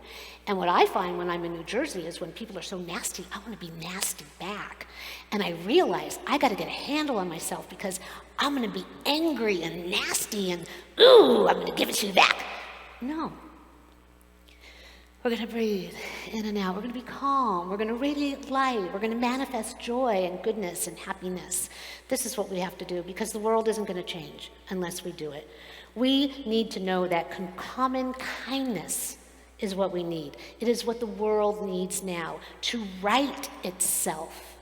And what I find when I'm in New Jersey is when people are so nasty, I want to be nasty back. And I realize I got to get a handle on myself because I'm going to be angry and nasty and, ooh, I'm going to give it to you back. No. We're going to breathe in and out. We're going to be calm. We're going to radiate light. We're going to manifest joy and goodness and happiness. This is what we have to do because the world isn't going to change unless we do it. We need to know that common kindness is what we need. It is what the world needs now to right itself.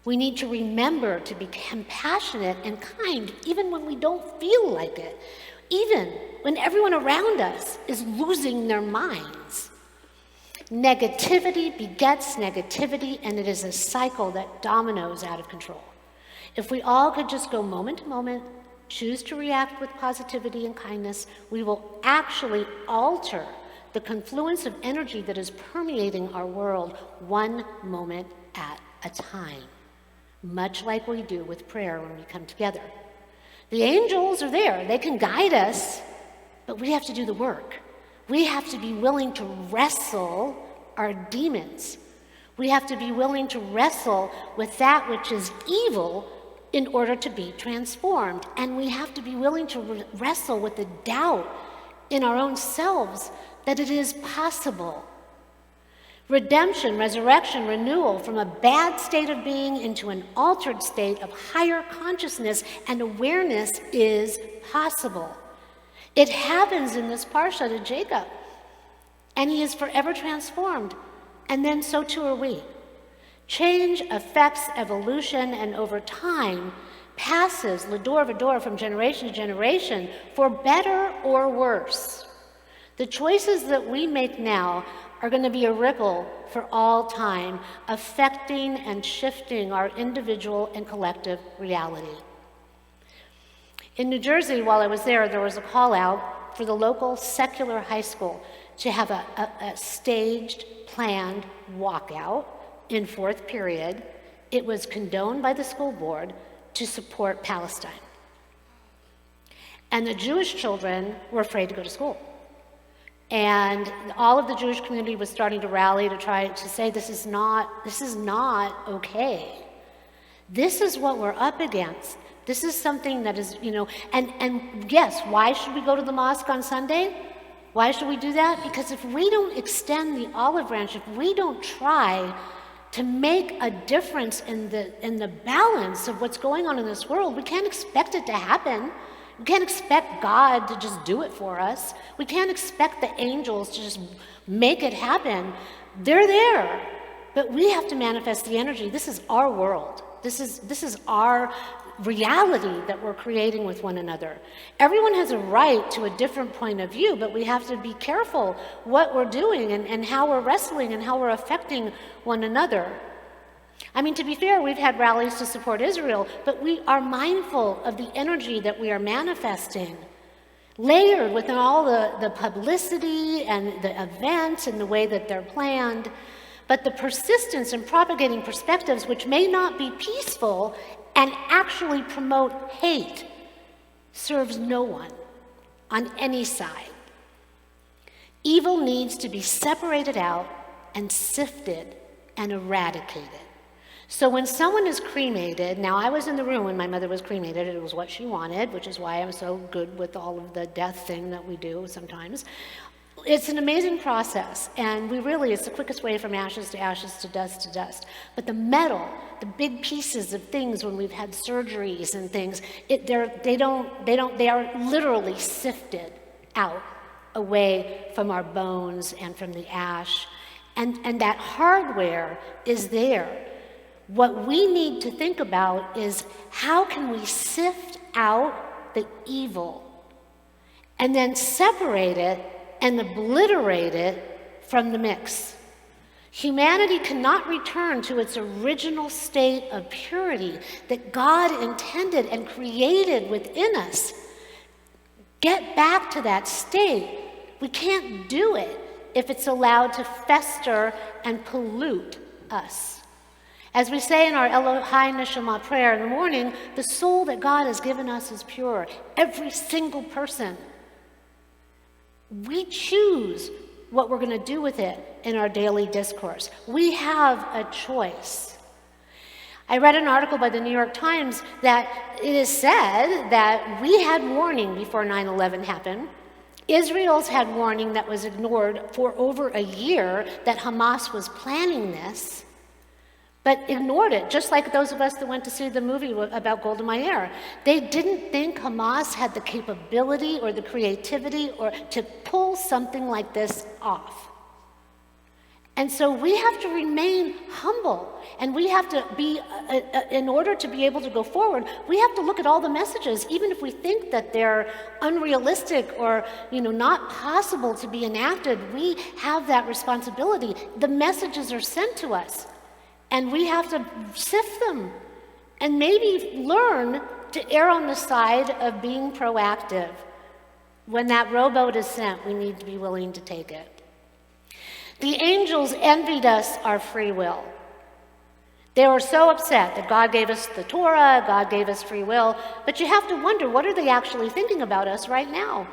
We need to remember to be compassionate and kind even when we don't feel like it, even when everyone around us is losing their minds. Negativity begets negativity, and it is a cycle that dominoes out of control. If we all could just go moment to moment, choose to react with positivity and kindness, we will actually alter the confluence of energy that is permeating our world one moment at a time, much like we do with prayer when we come together. The angels are there. They can guide us, but we have to do the work. We have to be willing to wrestle our demons. We have to be willing to wrestle with that which is evil in order to be transformed. And we have to be willing to wrestle with the doubt in our own selves that it is possible. Redemption, resurrection, renewal from a bad state of being into an altered state of higher consciousness and awareness is possible. It happens in this parsha to Jacob, and he is forever transformed, and then so too are we. Change affects evolution, and over time passes l'dor v'dor from generation to generation for better or worse. The choices that we make now are going to be a ripple for all time, affecting and shifting our individual and collective reality. In New Jersey, while I was there was a call out for the local secular high school to have a staged, planned walkout in fourth period. It was condoned by the school board to support Palestine. And the Jewish children were afraid to go to school. And all of the Jewish community was starting to rally to try to say, this is not okay. This is what we're up against. This is something that is, and yes, why should we go to the mosque on Sunday? Why should we do that? Because if we don't extend the olive branch, if we don't try to make a difference in the balance of what's going on in this world, we can't expect it to happen. We can't expect God to just do it for us. We can't expect the angels to just make it happen. They're there, but we have to manifest the energy. This is our world. This is our reality that we're creating with one another. Everyone has a right to a different point of view, but we have to be careful what we're doing and how we're wrestling and how we're affecting one another. I mean, to be fair, we've had rallies to support Israel, but we are mindful of the energy that we are manifesting, layered within all the publicity and the events and the way that they're planned. But the persistence in propagating perspectives which may not be peaceful and actually promote hate serves no one on any side. Evil needs to be separated out and sifted and eradicated. So when someone is cremated, now I was in the room when my mother was cremated, it was what she wanted, which is why I'm so good with all of the death thing that we do sometimes. It's an amazing process, and it's the quickest way from ashes to ashes to dust. But the metal, the big pieces of things when we've had surgeries and things, they are literally sifted out away from our bones and from the ash, and that hardware is there. What we need to think about is how can we sift out the evil and then separate it and obliterate it from the mix. Humanity cannot return to its original state of purity that God intended and created within us. Get back to that state. We can't do it if it's allowed to fester and pollute us. As we say in our Elohai Neshama prayer in the morning, the soul that God has given us is pure. Every single person. We choose what we're going to do with it in our daily discourse. We have a choice. I read an article by the New York Times that it is said that we had warning before 9/11 happened. Israel's had warning that was ignored for over a year that Hamas was planning this, but ignored it, just like those of us that went to see the movie about Golda Meir. They didn't think Hamas had the capability or the creativity or to pull something like this off. And so we have to remain humble, and we have to be, in order to be able to go forward, we have to look at all the messages, even if we think that they're unrealistic or not possible to be enacted. We have that responsibility. The messages are sent to us. And we have to sift them and maybe learn to err on the side of being proactive. When that rowboat is sent, we need to be willing to take it. The angels envied us our free will. They were so upset that God gave us the Torah, God gave us free will, but you have to wonder, what are they actually thinking about us right now?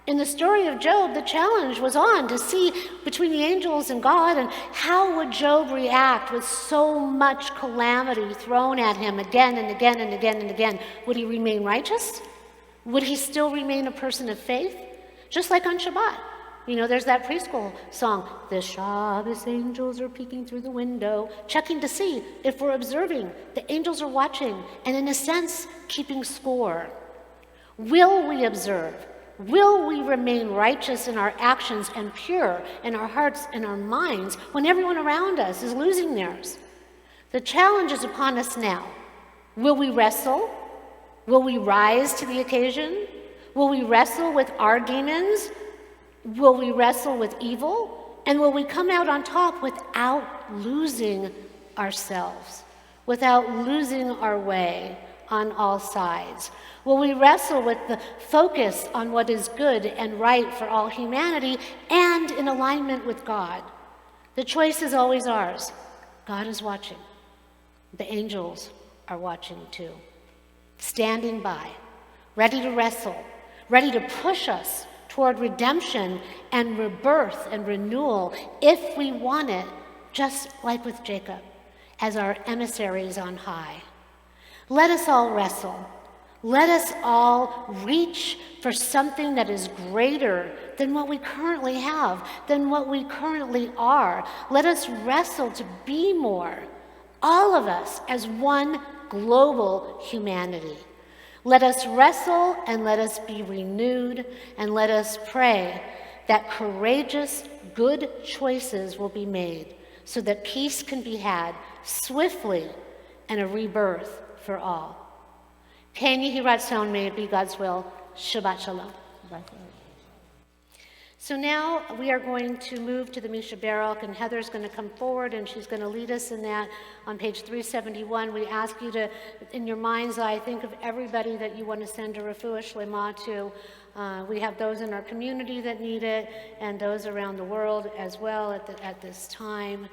In the story of Job, the challenge was on to see between the angels and God, and how would Job react with so much calamity thrown at him again and again and again and again? Would he remain righteous? Would he still remain a person of faith? Just like on Shabbat. There's that preschool song, the Shabbos angels are peeking through the window, checking to see if we're observing. The angels are watching and, in a sense, keeping score. Will we observe? Will we remain righteous in our actions and pure in our hearts and our minds when everyone around us is losing theirs? The challenge is upon us now. Will we wrestle? Will we rise to the occasion? Will we wrestle with our demons? Will we wrestle with evil? And will we come out on top without losing ourselves, without losing our way on all sides? Will we wrestle with the focus on what is good and right for all humanity and in alignment with God? The choice is always ours. God is watching. The angels are watching too. Standing by, ready to wrestle, ready to push us toward redemption and rebirth and renewal if we want it, just like with Jacob, as our emissaries on high. Let us all wrestle. Let us all reach for something that is greater than what we currently have, than what we currently are. Let us wrestle to be more, all of us as one global humanity. Let us wrestle and let us be renewed, and let us pray that courageous, good choices will be made so that peace can be had swiftly and a rebirth for all. Ken Yehi Ratzon, may it be God's will. Shabbat Shalom. So now we are going to move to the Misha Barak, and Heather's going to come forward and she's going to lead us in that on page 371. We ask you to, in your mind's eye, think of everybody that you want to send a refuah shlema to. We have those in our community that need it and those around the world as well at this time.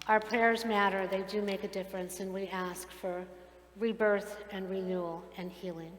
Our prayers matter, they do make a difference, and we ask for rebirth and renewal and healing.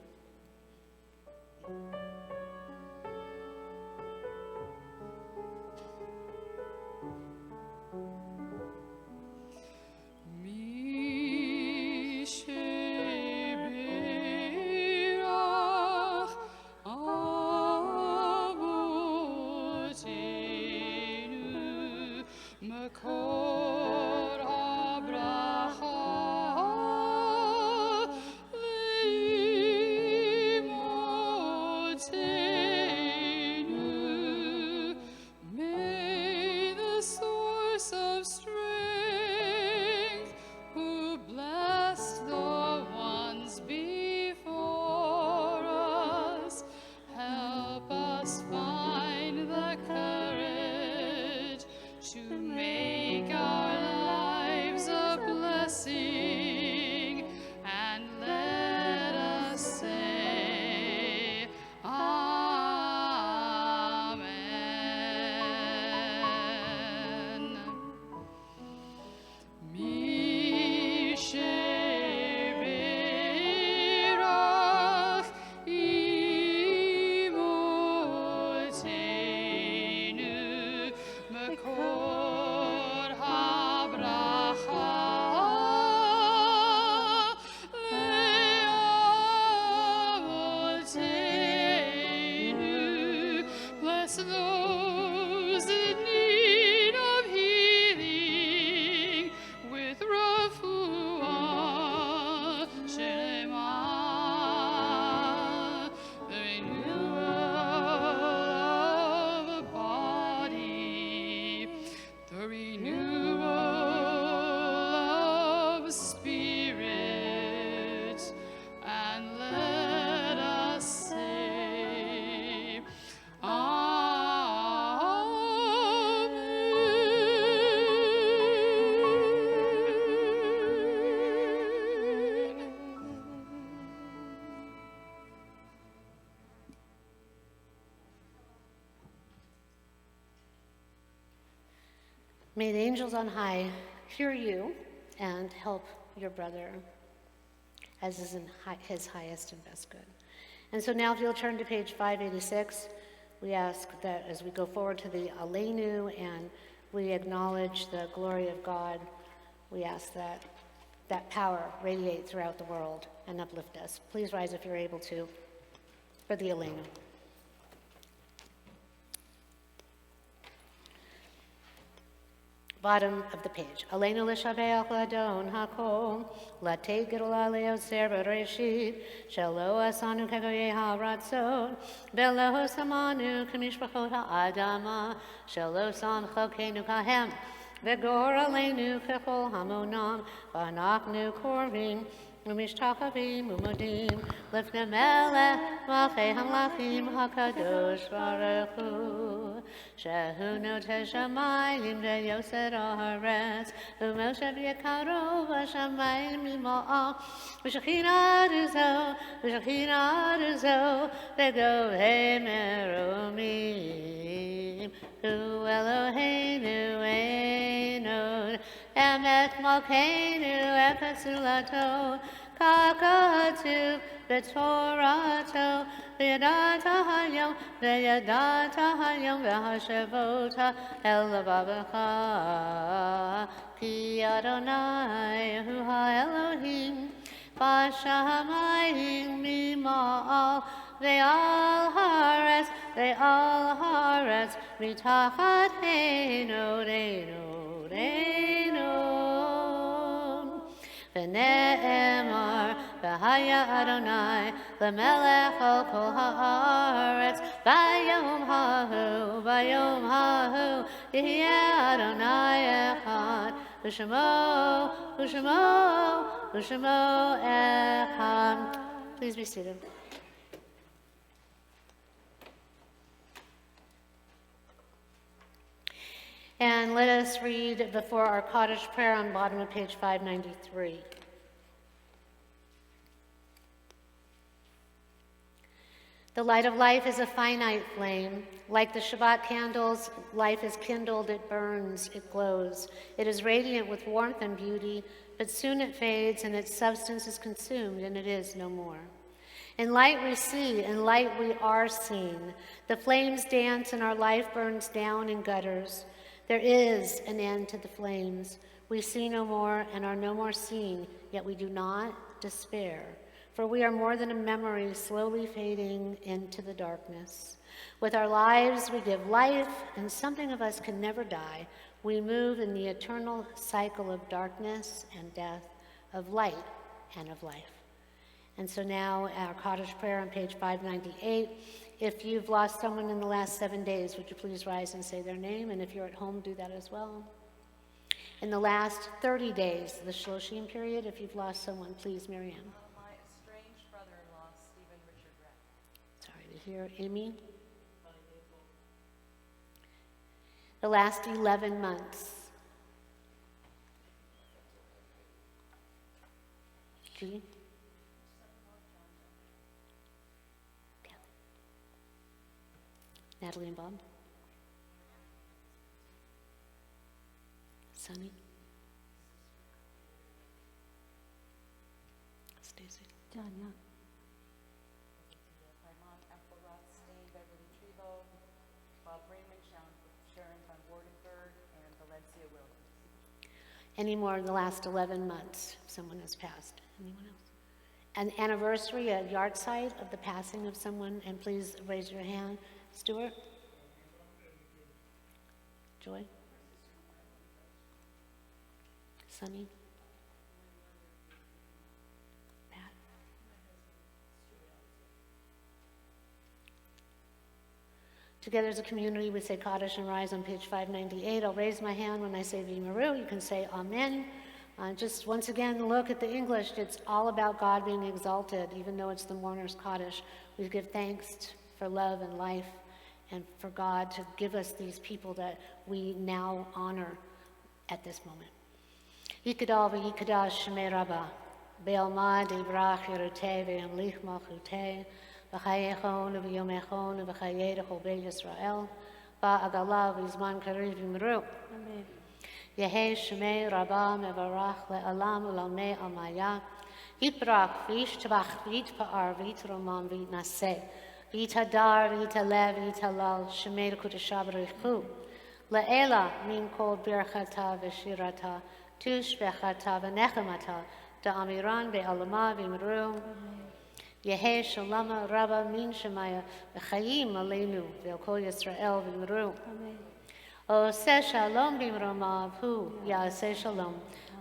May the angels on high hear you and help your brother as is in his highest and best good. And so now if you'll turn to page 586, we ask that as we go forward to the Aleinu and we acknowledge the glory of God, we ask that that power radiate throughout the world and uplift us. Please rise if you're able to for the Aleinu. Bottom of the page. Aleinu l'shabeach l'adon hakol, l'tei gedola le'oser b'reshit, shelo asanu kegoyei ha'ratzot, velo samanu k'mishpachot ha'adama, shelo sam chokenu kahem, v'gor aleinu kechol hamonam, v'anachnu korvim, ומשתחווים ומודים לפני מלך מלכי המלכים הקדוש ברוך הוא שהוא נוטה שמיים ויוסר הארץ ומושב יקרו בשמיים ממעל ושכינה זו בגובה מרומים הוא אלוהינו אין עוד אמת מלכנו אפס זולתו כך כתוב בתורתו וידעת היום והשבות אל לבבך כי אדוני הוא האלוהים בשמיים ממעל ועל הארץ מתחת עינינו ונאמר והיה אדוני למלך על כל הארץ Bayom hahu, Yeh Adonai echad, U'shemo, U'shemo, U'shemo echad. Please be seated. And let us read before our Kaddish prayer on bottom of page 593. The light of life is a finite flame. Like the Shabbat candles, life is kindled, it burns, it glows. It is radiant with warmth and beauty, but soon it fades and its substance is consumed and it is no more. In light we see, in light we are seen. The flames dance and our life burns down in gutters. There is an end to the flames. We see no more and are no more seen, yet we do not despair. For we are more than a memory slowly fading into the darkness. With our lives we give life, and something of us can never die. We move in the eternal cycle of darkness and death, of light and of life. And so now our Kaddish prayer on page 598. If you've lost someone in the last 7 days, would you please rise and say their name? And if you're at home, do that as well. In the last 30 days, the Shloshim period, if you've lost someone, please, Marianne. My estranged brother-in-law, Stephen Richard Brett. Sorry to hear. Amy? The last 11 months. Judy? Natalie and Bob? Sunny? Stacy? John, yeah. My mom, Ethel Roth, Steve, Beverly Trevo, Bob Raymond, Sharon von Wardenberg, and Valencia Williams. Any more in the last 11 months? Someone has passed. Anyone else? An anniversary, a yard site of the passing of someone, and please raise your hand. Stuart? Joy? Sunny? Pat? Together as a community, we say Kaddish and rise on page 598. I'll raise my hand when I say V'Maru. You can say Amen. Just once again, look at the English. It's all about God being exalted, even though it's the mourner's Kaddish. We give thanks for love and life, and for God to give us these people that we now honor at this moment. Yikadal v'yikadash shemei Rabbah, be'alma de'vrach yeruteh ve'amlich malchuteh, v'chayechon v'yomechon v'chayeh d'chol beit Yisrael, ba'agala v'zman kariv v'imru. Yehei shemei Rabbah mevarach le'alam u'lalmei almaya, yitbrach v'yishtabach v'yitpa'ar v'yitromam v'yitnaseh, V'yitadar, v'yitalev, v'yitalal, shemei l'kudesha b'richu. Le'ela min kol birchata v'shirata, tushbechata v'nechemata, da'amiran be'alama v'imru. Yehei shalama rabba min shemaya, v'chayim aleinu, v'el Yisrael v'imru. Oseh shalom b'imromav hu, ya'aseh shalom,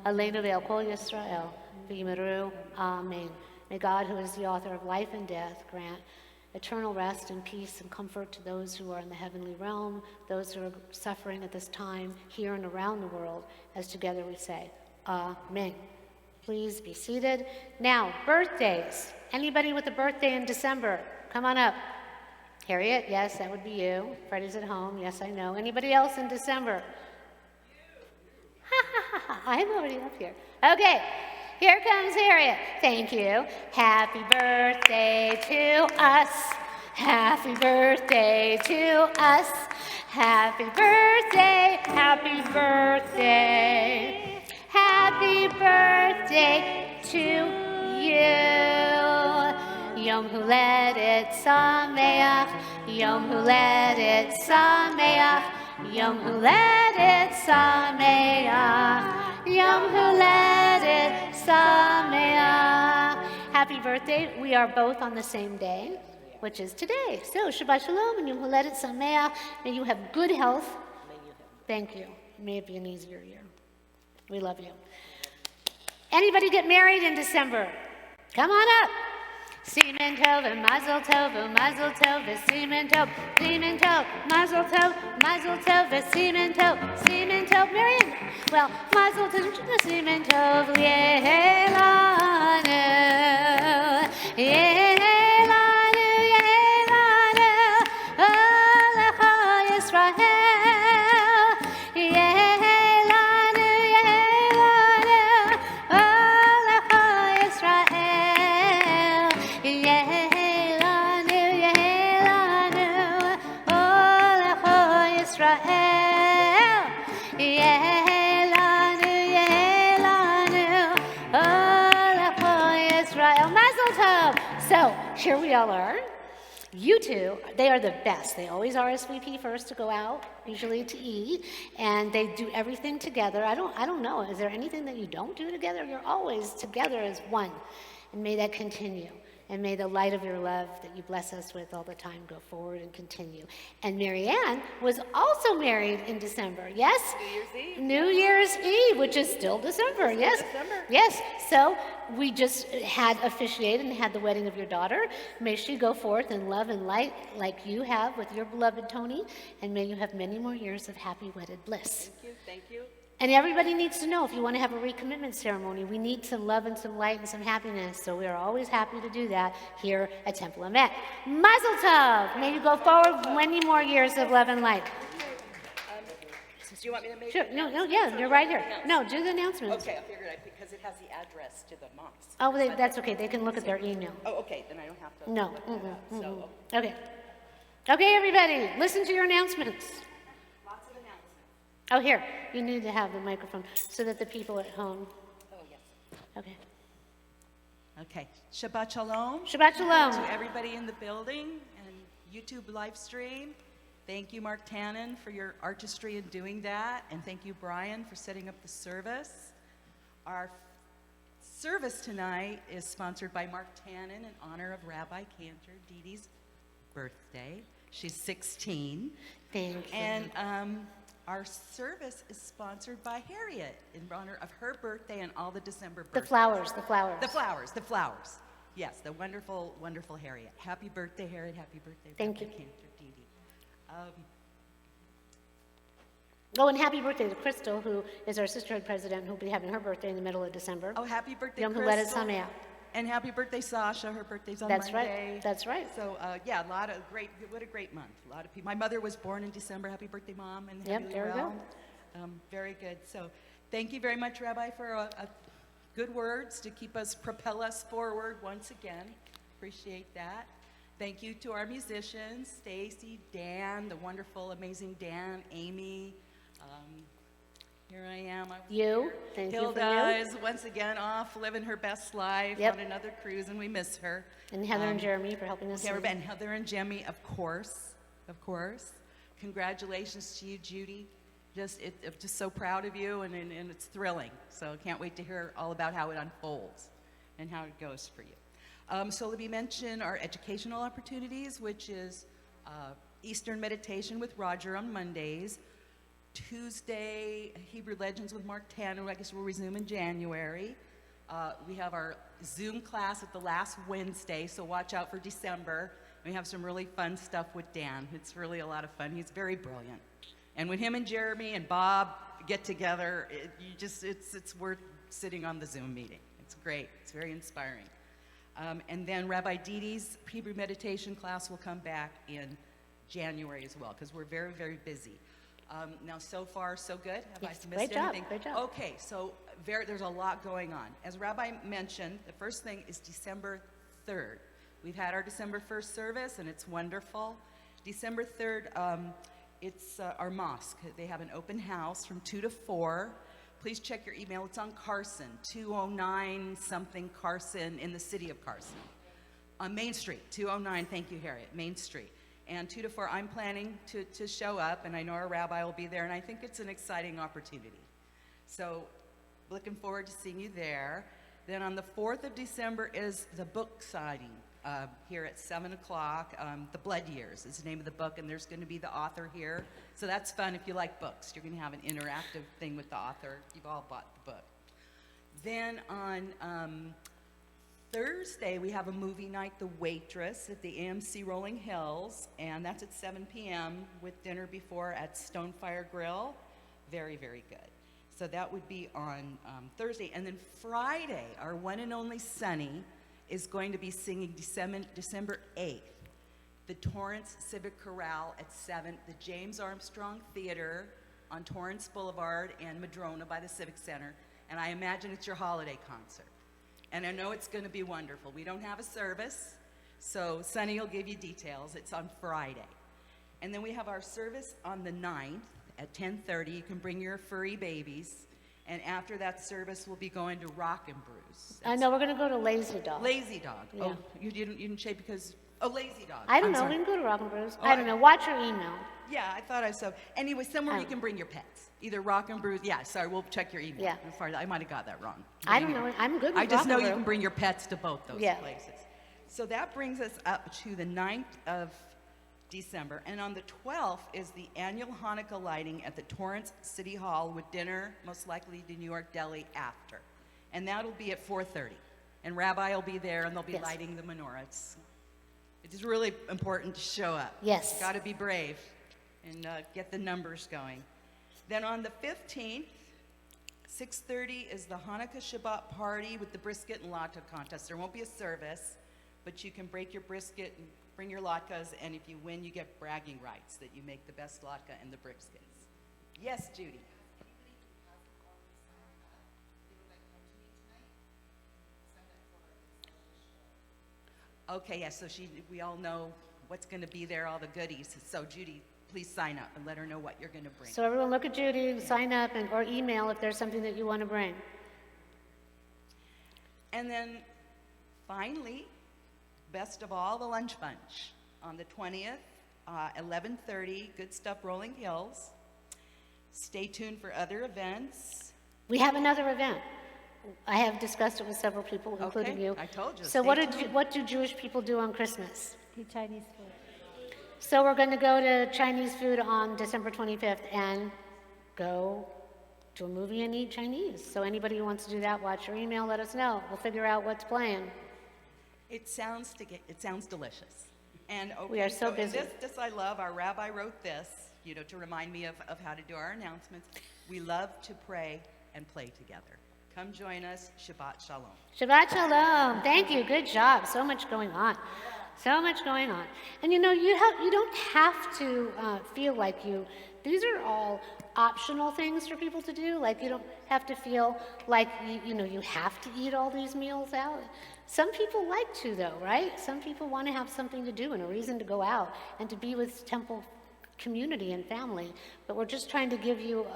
aleinu v'el Yisrael v'imru. Amen. May God, who is the author of life and death, grant eternal rest and peace and comfort to those who are in the heavenly realm, those who are suffering at this time here and around the world, as together we say, Amen. Please be seated. Now, birthdays. Anybody with a birthday in December? Come on up. Harriet, yes, that would be you. Freddie's at home, yes, I know. Anybody else in December? Ha ha ha ha, I'm already up here. Okay. Here comes Harriet. Thank you. Happy birthday to us. Happy birthday to us. Happy birthday. Happy birthday. Happy birthday to you. Yom Huledet Sameach. Yom Huledet Sameach. Yom Huledet Sameach. Yom Huledet Sameach. Happy birthday. We are both on the same day, which is today. So, Shabbat Shalom and Yom Huledet Sameach. May you have good health. Thank you. May it be an easier year. We love you. Anybody get married in December? Come on up. Simen Tov and Mazel Tov and Mazel Tov and Simen Tov, Simen Tov, Mazel Tov, Mazel Tov and Simen Tov, Marion. Well, Mazel Tov, Simen Tov, Yehelanu, Yehelanu, Yehelanu, Alecha Yisrael, Yehelanu, Yehelanu, Alecha Yisrael, Yehelanu, Yehelanu, Alecha Yisrael, Yehelanu, Yehelanu, Alecha Yisrael. Mazel Tov. So here we all are. You two, they are the best. They always RSVP first to go out, usually to eat, and they do everything together. I don't know. Is there anything that you don't do together? You're always together as one. And may that continue. And may the light of your love that you bless us with all the time go forward and continue. And Marianne was also married in December, yes? New Year's Eve. New Year's Eve, which is still December, yes? December. Yes. So we just had officiated and had the wedding of your daughter. May she go forth in love and light like you have with your beloved Tony, and may you have many more years of happy wedded bliss. Thank you. And everybody needs to know, if you want to have a recommitment ceremony, we need some love and some light and some happiness. So we are always happy to do that here at Temple Emet. Mazel Tov! May you go forward many more years of love and light. Do you want me to make? Sure. No, yeah, you're right here. No, do the announcements. Okay, I figured because it has the address to the mosque. Oh, that's okay. They can look at their email. Oh, okay, then I don't have to. No. look that up. So, Okay. Okay, everybody, listen to your announcements. lots of announcements. Oh, here, you need to have the microphone so that the people at home. Oh, yes. Okay. Okay, Shabbat Shalom Shabbat Shalom. to everybody in the building and YouTube live stream. Thank you, Mark Tannen, for your artistry in doing that, and thank you, Brian, for setting up the service. Our service tonight is sponsored by Mark Tannen in honor of Rabbi Cantor Dee Dee's birthday. She's 16. Thank you. And our service is sponsored by Harriet in honor of her birthday and all the December The birthdays. flowers. The flowers. Yes, the wonderful, wonderful Harriet. Happy birthday, Harriet. Happy birthday, Thank you. Rabbi Cantor Dee Dee. Oh, and happy birthday to Crystal, who is our sisterhood president, who'll be having her birthday in the middle of December. Oh, happy birthday, Yom Huledet Crystal. Sameach. And happy birthday, Sasha. Her birthday's on That's Monday. right. That's right. So, yeah, a lot of great, what a great month. A lot of people. My mother was born in December. Happy birthday, Mom. And Yep, happy there we go. Very good. So, thank you very much, Rabbi, for good words to keep us, propel us forward once again. Appreciate that. Thank you to our musicians, Stacy, Dan, the wonderful, amazing Dan, Amy. Here I am. You. Thank you for Hilda you. is once again off living her best life Yep. on another cruise, and we miss her. And Heather and Jeremy for helping us. Yeah, sing. and Heather and Jemmy, of course. Congratulations to you, Judy. I'm just so proud of you, and it's thrilling. So can't wait to hear all about how it unfolds and how it goes for you. So let me mention our educational opportunities, which is Eastern Meditation with Roger on Mondays, Tuesday, Hebrew Legends with Mark Tanner, I guess we'll resume in January. We have our Zoom class at the last Wednesday, so watch out for December. We have some really fun stuff with Dan. It's really a lot of fun. He's very brilliant. And when him and Jeremy and Bob get together, it's worth sitting on the Zoom meeting. It's great. It's very inspiring. And then Rabbi Dee Dee's Hebrew meditation class will come back in January as well, because we're very, very busy. Now, so far, so good? Have Yes, I missed great job, anything? great job. Okay, so there's a lot going on. As Rabbi mentioned, the first thing is December 3rd. We've had our December 1st service, and it's wonderful. December 3rd, it's our mosque. They have an open house from 2 to 4. Please check your email. It's on Carson, 209 something Carson in the city of Carson. On Main Street, 209, thank you, Harriet, Main Street. And 2 to 4, I'm planning to show up, and I know our rabbi will be there, and I think it's an exciting opportunity. So, looking forward to seeing you there. Then on the 4th of December is the book signing here at 7 o'clock. The Blood Years is the name of the book, and there's going to be the author here. So that's fun if you like books. You're going to have an interactive thing with the author. You've all bought the book. Then on Thursday, we have a movie night, The Waitress, at the AMC Rolling Hills, and that's at 7 p.m. with dinner before at Stonefire Grill. Very, very good. So that would be on Thursday. And then Friday, our one and only Sunny is going to be singing December 8th, the Torrance Civic Chorale at 7, the James Armstrong Theater on Torrance Boulevard and Madrona by the Civic Center. And I imagine it's your holiday concert. And I know it's going to be wonderful. We don't have a service, so Sunny will give you details. It's on Friday. And then we have our service on the 9th at 10:30. You can bring your furry babies. And after that service, we'll be going to Rock and Brews. I know, we're going to go to Lazy Dog. Lazy Dog. Yeah. Oh, you didn't say because, oh, Lazy Dog. I don't I'm know, sorry. we can go to Rock and Brews. Oh, I don't know, watch your email. Yeah, I thought I saw. Anyway, somewhere you Oh. can bring your pets. Either Rock and Brews. Yeah, sorry, we'll check your email. Yeah. As far as I might have got that wrong. I don't know, I'm good with I just Rock know and you Brew. can bring your pets to both those Yeah. places. So that brings us up to the 9th of December. And on the 12th is the annual Hanukkah lighting at the Torrance City Hall with dinner, most likely to New York Deli after. And that'll be at 4:30. And Rabbi will be there and they'll be Yes. lighting the menorahs. It is really important to show up. Yes. Got to be brave and get the numbers going. Then on the 15th, 6:30 is the Hanukkah Shabbat party with the brisket and latke contest. There won't be a service, but you can break your brisket and bring your latkes, and if you win, you get bragging rights that you make the best latke and the briskets. Yes, Judy. Okay, yes, so we all know what's going to be there, all the goodies. So Judy, please sign up and let her know what you're going to bring. So everyone look at Judy, sign up, or email if there's something that you want to bring. And then finally, best of all, the lunch bunch on the 20th, 11:30, Good Stuff Rolling Hills. Stay tuned for other events. We have another event. I have discussed it with several people, including Okay, you. I told you, So stay what do Jewish people do on Christmas? Eat Chinese food. So we're going to go to Chinese food on December 25th and go to a movie and eat Chinese. So anybody who wants to do that, watch your email, let us know. We'll figure out what's playing. It sounds delicious. And okay, We are so and busy. this I love. Our rabbi wrote this, to remind me of how to do our announcements. We love to pray and play together. Come join us. Shabbat Shalom. Shabbat Shalom. Thank you. Good job. So much going on. So much going on. And you don't have to feel like these are all optional things for people to do. Like you don't have to feel like you have to eat all these meals out. Some people like to though, right? Some people want to have something to do and a reason to go out and to be with temple community and family. But we're just trying to give you,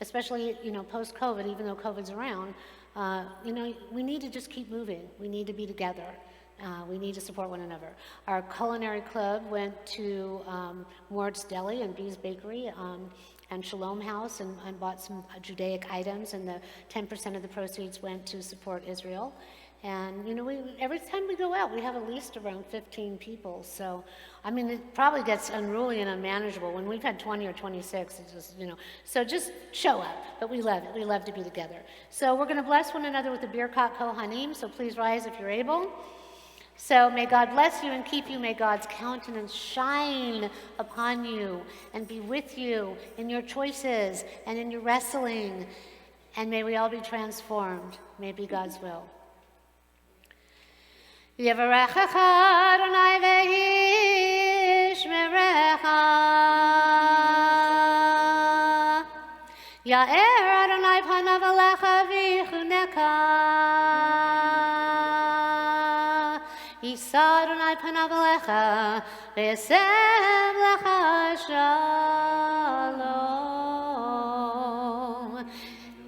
especially post-COVID, even though COVID's around, we need to just keep moving. We need to be together. We need to support one another. Our culinary club went to Mord's Deli and Bee's Bakery and Shalom House and bought some Judaic items, and the 10% of the proceeds went to support Israel. And every time we go out, we have at least around 15 people. So, it probably gets unruly and unmanageable. When we've had 20 or 26, it's just, So just show up. But we love it. We love to be together. So we're going to bless one another with the Birkat Kohanim. So please rise if you're able. So may God bless you and keep you. May God's countenance shine upon you and be with you in your choices and in your wrestling. And may we all be transformed. May it be God's will. Yevarechecha Adonai ve'yishmerecha. Ya'er Adonai panav alecha v'yichuneka. Yisa Adonai panav alecha v'yasem lecha shalom.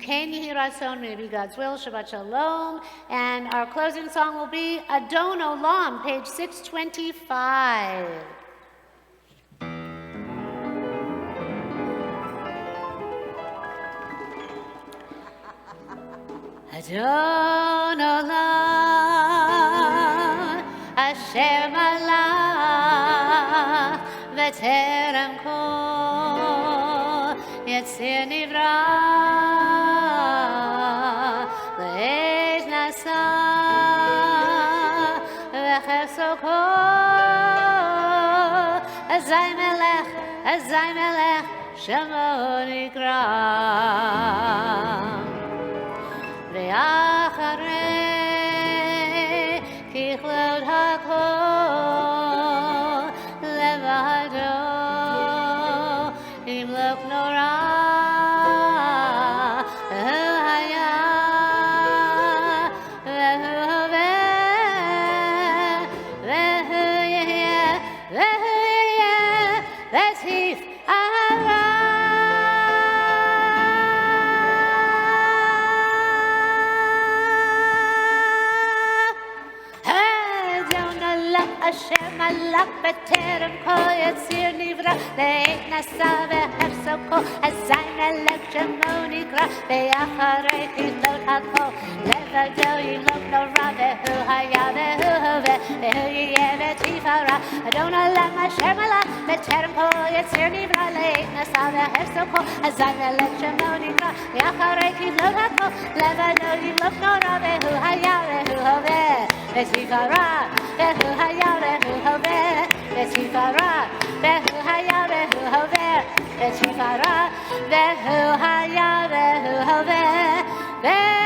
Ken Yehi Ratzon, may it be God's will. Shabbat Shalom. And our closing song will be Adon Olam, page 625. Adon Olam, Asher Malach, V'terem kol Yetzir Nivra. Le'ez Nasa אזי מלך שמו נקרא. ואחרי ככלות הכל לבדו ימלוך נורא. והוא היה והוא הווה והוא יהיה לתפארה. אשר מלך בטרם כל יציר נברא, לעת נשא והפסו כל, אזי מלך שמו נקרא. ואחרי ככלות הכל לבדו ימלוך נורא. והוא היה והוא הווה והוא יהיה לתפארה. אדון עולם אשר מלך בטרם כל יציר נברא, לעת נשא והפסו כל, אזי מלך שמו נקרא. ואחרי ככלות הכל לבדו ימלוך נורא. והוא היה והוא הווה לתפארה. והוא היה והוא הווה לתפארה. והוא היה והוא הווה לתפארה. והוא היה והוא הווה לתפארה.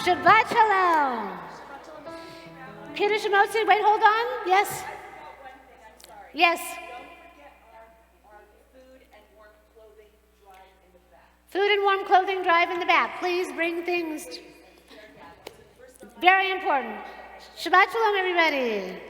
Shabbat Shalom. Kiddush Motzi, wait, hold on. Yes. Yes. Food and warm clothing drive in the back. Please bring things. Very important. Shabbat Shalom, everybody.